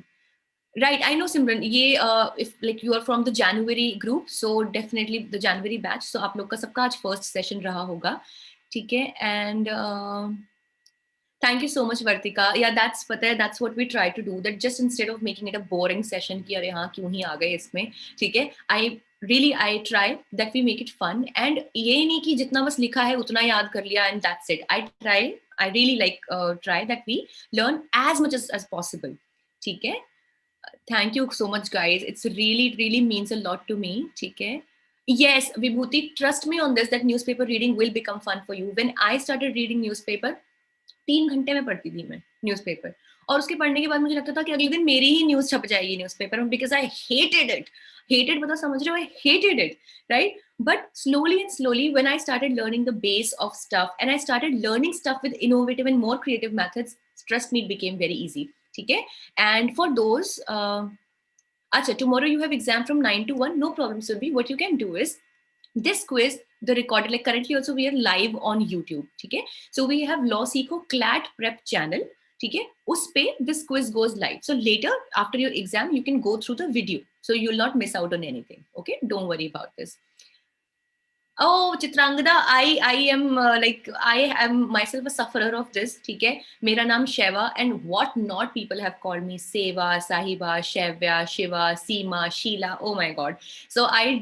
Right, I know, Simran. Ye, if like you are from the January group, so definitely the January batch. So आप लोग का सबका आज first session रहा होगा, ठीक है? And thank you so much, Vartika. Yeah, that's पता है, that's what we try to do. That just instead of making it a boring session कि अरे हाँ क्यों ही आ गए इसमें, ठीक है? I try that we make it fun. And ये नहीं कि जितना बस लिखा है उतना याद कर लिया and that's it. I really like try that we learn as much as possible, ठीक है? Thank you so much, guys. It really means a lot to me. Okay? Yes, Vibhuti, trust me on this, that newspaper reading will become fun for you. When I started reading newspaper, 3 घंटे में पढ़ती थी मैं newspaper, और उसके पढ़ने के बाद मुझे लगता था कि अगले दिन मेरी ही न्यूज़ छप जाएगी न्यूज़पेपर में, बिकॉज आई हेटेड मतलब समझ रहे हो, I hated it, right? But slowly, when I started learning the base of stuff and I started learning stuff with innovative and more creative methods, trust me, it became very easy. Okay? And for those, acha, tomorrow you have exam from 9 to 1, no problem, Surbi. What you can do is, this quiz, the recorded, like currently also we are live on YouTube. Okay? So we have LawSikho CLAT prep channel. Okay? Us pe this quiz goes live. So later, after your exam, you can go through the video. So you'll not miss out on anything. Okay? Don't worry about this. Oh, Chitrangada, I am I am myself a sufferer of this. ठीक है, मेरा नाम Sheva and what not people have called me Seva, Sahiba, Shevya, Shiva, Seema, Sheila. Oh my God! So I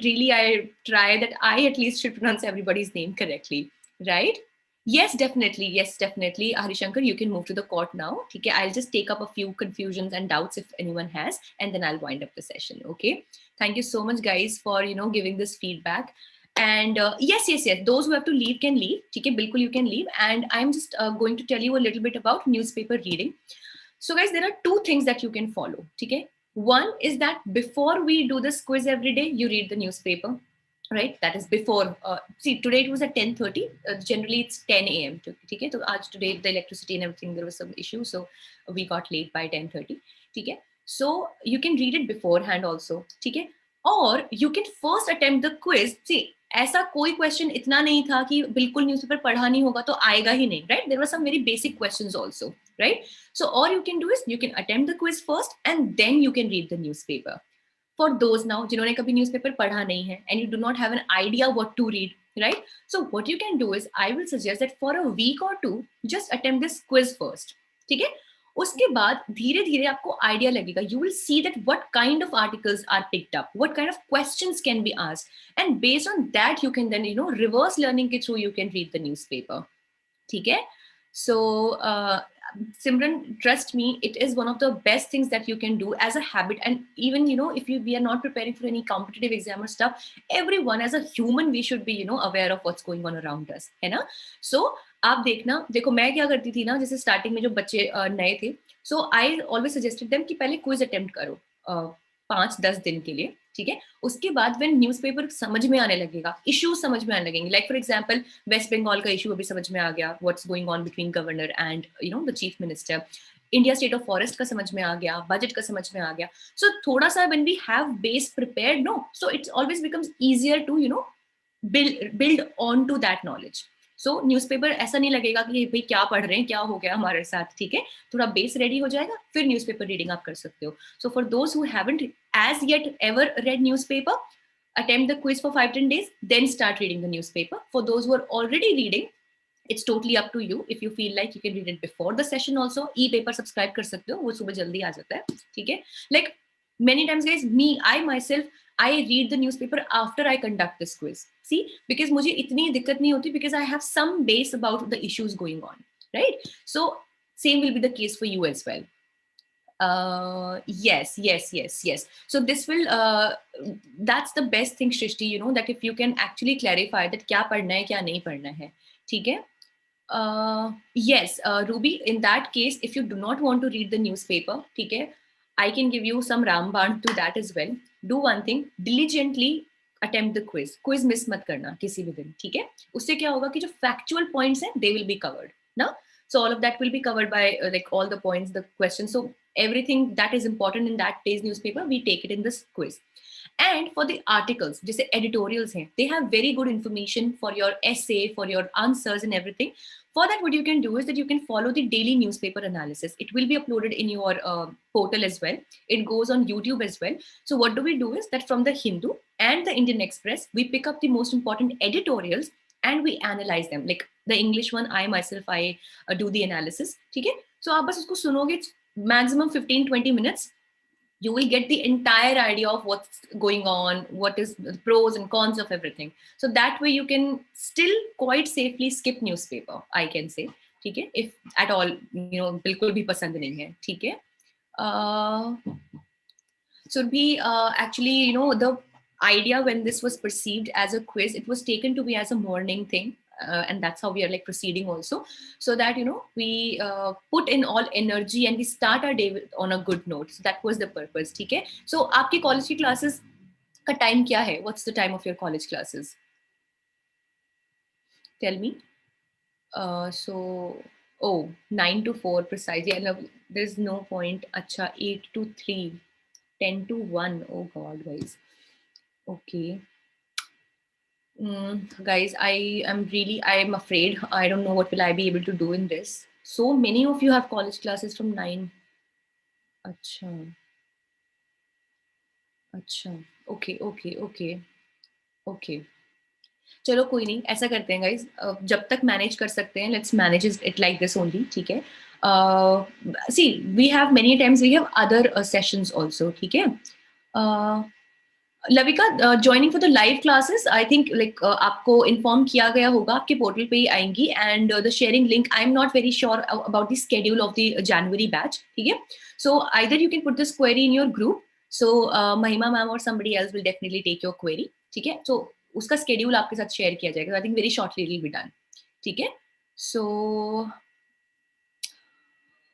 try that I at least should pronounce everybody's name correctly, right? Yes, definitely. Yes, definitely. Harishankar, you can move to the court now. Okay, I'll just take up a few confusions and doubts if anyone has, and then I'll wind up the session. Okay. Thank you so much, guys, for giving this feedback. And yes, those who have to leave can leave. Okay, bilkul you can leave. And I'm just going to tell you a little bit about newspaper reading. So, guys, there are two things that you can follow. Okay, one is that before we do this quiz every day, you read the newspaper, right? That is before. See, today it was at 10:30. Generally, it's 10 a.m. Okay, so today the electricity and everything, there was some issue, so we got late by 10:30. Okay, so you can read it beforehand also. Okay, or you can first attempt the quiz. See, ऐसा कोई question इतना नहीं था कि बिल्कुल newspaper पढ़ा नहीं होगा तो आएगा ही नहीं, right? There were some very basic questions also, right? So all you can do is you can attempt the quiz first and then you can read the newspaper. For those now जिन्होंने कभी newspaper पढ़ा नहीं है and you do not have an idea what to read, right? So what you can do is I will suggest that for a week or two just attempt this quiz first. ठीक है? उसके बाद धीरे धीरे आपको idea लगेगा. You will see that what kind of articles are picked up, what kind of questions can be asked, and based on that you can then reverse learning के through you can read the newspaper. ठीक है? So Simran, trust me, it is one of the best things that you can do as a habit. And even if we are not preparing for any competitive exam or stuff, everyone as a human we should be aware of what's going on around us, है ना? So आप देखना, देखो मैं क्या करती थी ना, जैसे स्टार्टिंग में जो बच्चे नए थे, सो आई ऑलवेज सजेस्टेड देम कि पहले क्विज अटेम्प्ट करो 5-10 दिन के लिए. ठीक है, उसके बाद व्हेन न्यूज़पेपर समझ में आने लगेगा, इश्यूज समझ में आने लगेंगे. Like for example West Bengal का इशू अभी समझ में आ गया, what's going on between governor and the chief minister. India state of forest का समझ में आ गया, बजट का समझ में आ गया. सो थोड़ा सा when we have base prepared, no, so it's always becomes easier to build on to that knowledge. सो न्यूज़पेपर ऐसा नहीं लगेगा कि भाई क्या पढ़ रहे हैं, क्या हो गया हमारे साथ. ठीक है, थोड़ा बेस रेडी हो जाएगा, फिर न्यूज़पेपर रीडिंग आप कर सकते हो. So for those who haven't as yet ever read newspaper, attempt the quiz for 5-10 days, then start reading the newspaper. For those who are already reading, it's totally up to you. If you feel like, you can read it before the session also. E-paper subscribe कर सकते हो, वो सुबह जल्दी आ जाता है. ठीक है, like many times guys, I myself, I read the newspaper after I conduct this quiz. See, because मुझे इतनी दिक्कत नहीं होती, because I have some base about the issues going on, right? So same will be the case for you as well. Yes. So this will that's the best thing, Shrishti, that if you can actually clarify that क्या पढ़ना है क्या नहीं पढ़ना है. ठीक है. Yes, Ruby, in that case, if you do not want to read the newspaper, ठीक है, I can give you some रामबाण to that as well. Do one thing, diligently attempt the quiz. Quiz miss मत करना किसी भी दिन. ठीक है, उससे क्या होगा कि जो factual points हैं, they will be covered. ना? So all of that will be covered by like all the points, the questions. So everything that is important in that day's newspaper, we take it in this quiz. And for the articles, जैसे editorials हैं, they have very good information for your essay, for your answers and everything. For that, what you can do is that you can follow the daily newspaper analysis. It will be uploaded in your portal as well. It goes on YouTube as well. So what do we do is that from the Hindu and the Indian Express, we pick up the most important editorials and we analyze them. Like the English one, I myself, I do the analysis. ठीक है? So आप बस उसको सुनोगे, maximum 15-20 minutes. You will get the entire idea of what's going on, what is the pros and cons of everything. So that way you can still quite safely skip newspaper, I can say. ठीक है, if at all बिल्कुल भी पसंद नहीं है. ठीक है. So be actually the idea when this was perceived as a quiz, it was taken to be as a morning thing. And that's how we are like proceeding also, so that we put in all energy and we start our day on a good note. So that was the purpose. ठीक है. So आपके college की classes का time क्या है? What's the time of your college classes? Tell me. So 9 to 4 precisely. I love. There's no point. अच्छा, 8 to 3, 10 to 1. Oh God, guys. Okay. Guys, I'm afraid I don't know what will I be able to do in this. So many of you have college classes from 9. Acha. Acha. Okay. चलो कोई नहीं, ऐसा करते हैं guys, जब तक manage कर सकते हैं let's manage it like this only, ठीक है? See we have many times we have other sessions also, ठीक है? Lavika, joining for the live classes I think like आपको इन्फॉर्म किया गया होगा, आपके पोर्टल पे ही आएंगी, and the sharing link I am not very sure about the schedule of the January batch, ठीक है? So either you can put this query in your group, सो महिमा मैम और somebody else will definitely take your query, ठीक है? So उसका schedule आपके साथ share किया जाएगा, I think very shortly it will be done, ठीक है? So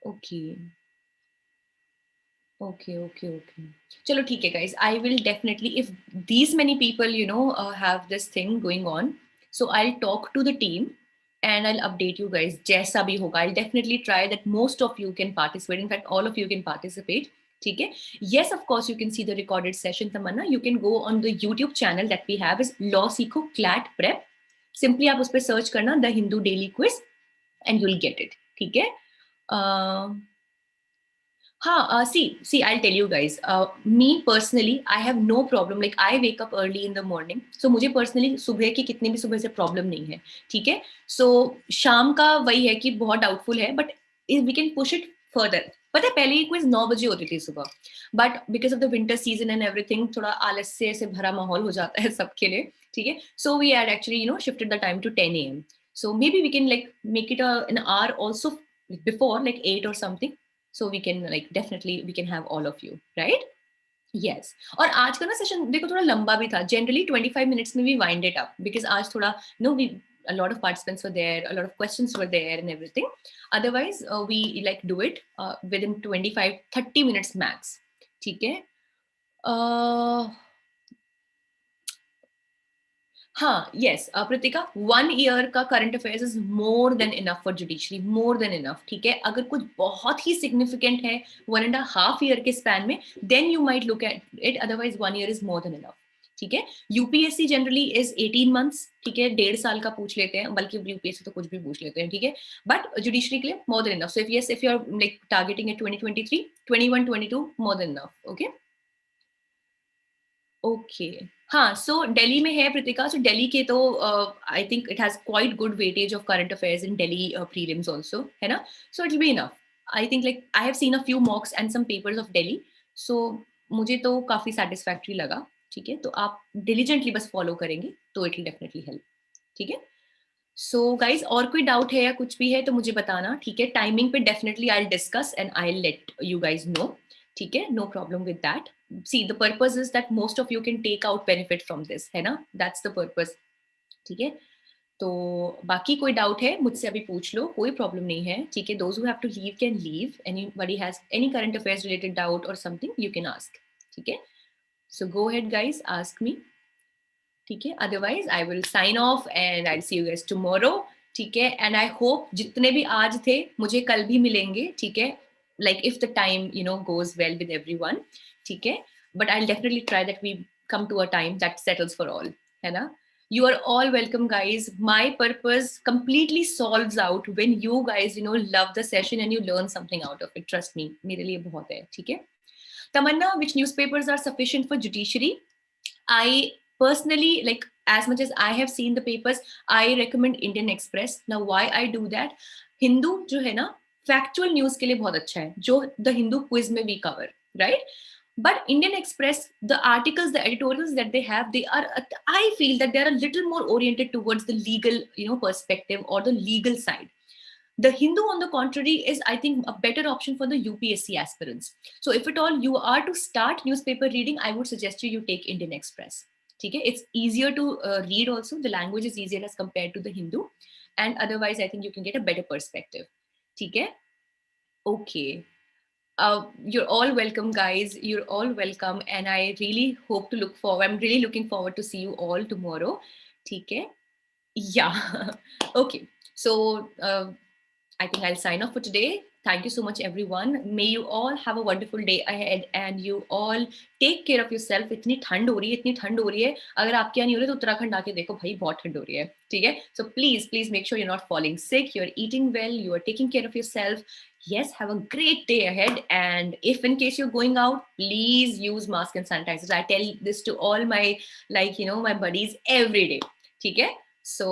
okay okay. चलो ठीक है guys, I will definitely, if these many people have this thing going on, so I'll talk to the team and I'll update you guys जैसा भी होगा. I'll definitely try that most of you can participate, in fact all of you can participate, ठीक है? Yes, of course you can see the recorded session. Tamanna, you can go on the YouTube channel that we have is LawSikho CLAT Prep. Simply आप उस पर search करना The Hindu Daily Quiz and you'll get it, ठीक है? See, I'll tell you guys. Me personally, I have no problem. Like I wake up early in the morning, so मुझे personally सुबह की कितनी भी सुबह से problem नहीं है, ठीक है? So शाम का वही है कि बहुत doubtful है, but we can push it further. पता है पहले ये quiz 9 बजे होती थी सुबह, but because of the winter season and everything, थोड़ा आलस्य से भरा माहौल हो जाता है सबके लिए, ठीक है? So we had actually shifted the time to 10 a.m. So maybe we can like make it an hour also before, like 8 or something. So we can like definitely we can have all of you, right? Yes. और आज का ना session देखो थोड़ा लंबा भी था. Generally 25 minutes में we wind it up because आज थोड़ा we a lot of participants were there, a lot of questions were there and everything. Otherwise we like do it within 25-30 minutes max, ठीक है? हाँ, yes, Pritika, 1 year का current affairs is more than enough for judiciary, more than enough, ठीक है? अगर कुछ बहुत ही significant है 1.5 year के span में, then you might look at it, otherwise 1 year is more than enough, ठीक है? UPSC generally is 18 months, ठीक है? 1.5 साल का पूछ लेते हैं, बल्कि UPSC तो कुछ भी पूछ लेते हैं, ठीक है? But judiciary के लिए more than enough. So if you're like targeting at 2023, 21, 22, more than enough, okay? Okay हाँ सो दिल्ली में है प्रीतिका सो दिल्ली के तो I think it has quite good weightage of current affairs in Delhi prelims also है ना so it will be enough I think like I have seen a few mocks and some papers of Delhi so मुझे तो काफी satisfactory लगा ठीक है तो आप डिलीजेंटली बस फॉलो करेंगे तो इट विल डेफिनेटली हेल्प ठीक है सो गाइज और कोई डाउट है या कुछ भी है तो मुझे बताना ठीक है टाइमिंग पे definitely I discuss and I let you guys know ठीक है no problem with that see the purpose is that most of you can take out benefit from this है ना that's the purpose ठीक है तो बाकी कोई डाउट है मुझसे अभी पूछ लो कोई प्रॉब्लम नहीं है ठीक है those who have to leave can leave anybody has any current affairs related doubt or something you can ask ठीक है so go ahead guys ask me ठीक है otherwise I will sign off and I'll see you guys tomorrow ठीक है and I hope जितने भी आज थे मुझे कल भी मिलेंगे ठीक है like if the time goes well with everyone ठीक है but I'll definitely try that we come to a time that settles for all है ना you are all welcome guys my purpose completely solves out when you guys love the session and you learn something out of it trust me मेरे लिए बहुत है ठीक है Tamanna which newspapers are sufficient for judiciary I personally like as much as I have seen the papers I recommend Indian Express now why I do that Hindu जो है ना factual news के लिए बहुत अच्छा है जो the Hindu quiz में we cover right but Indian Express the articles the editorials that they have they are I feel that they are a little more oriented towards the legal perspective or the legal side the Hindu, on the contrary, is, I think, a better option for the UPSC aspirants. So if at all you are to start newspaper reading, I would suggest you take Indian Express. Okay? It's easier to read also. The language is easier as compared to the Hindu. And otherwise, I think you can get a better perspective. Okay? Okay. You're all welcome, guys. You're all welcome. And I really hope to look forward. I'm really looking forward to see you all tomorrow. Okay? Yeah. Okay. So, I think I'll sign off for today. Thank you so much, everyone. May you all have a wonderful day ahead and you all take care of yourself. इतनी ठंड हो रही है अगर आपके यहाँ नहीं हो रही तो उत्तराखंड आके देखो भाई बहुत ठंड हो रही है ठीक है So please make sure you're not falling sick. You're eating well. You are taking care of yourself. Yes, have a great day ahead. And if in case you're going out, please use mask and sanitizers. I tell this to all my my buddies every day. ठीक है? So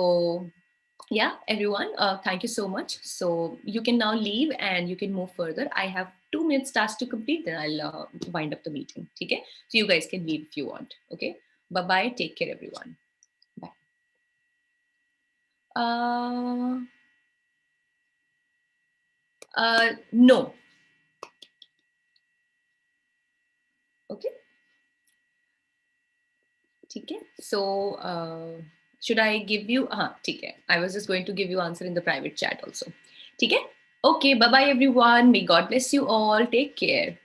yeah, everyone, thank you so much. So you can now leave and you can move further. I have 2 minutes task to complete, then I'll wind up the meeting. Okay, so you guys can leave if you want. Okay, bye bye. Take care, everyone. Bye. No. Okay. ठीक है. So should I give you? हाँ, ठीक है. I was just going to give you answer in the private chat also. ठीक है. Okay. Bye bye, everyone. May God bless you all. Take care.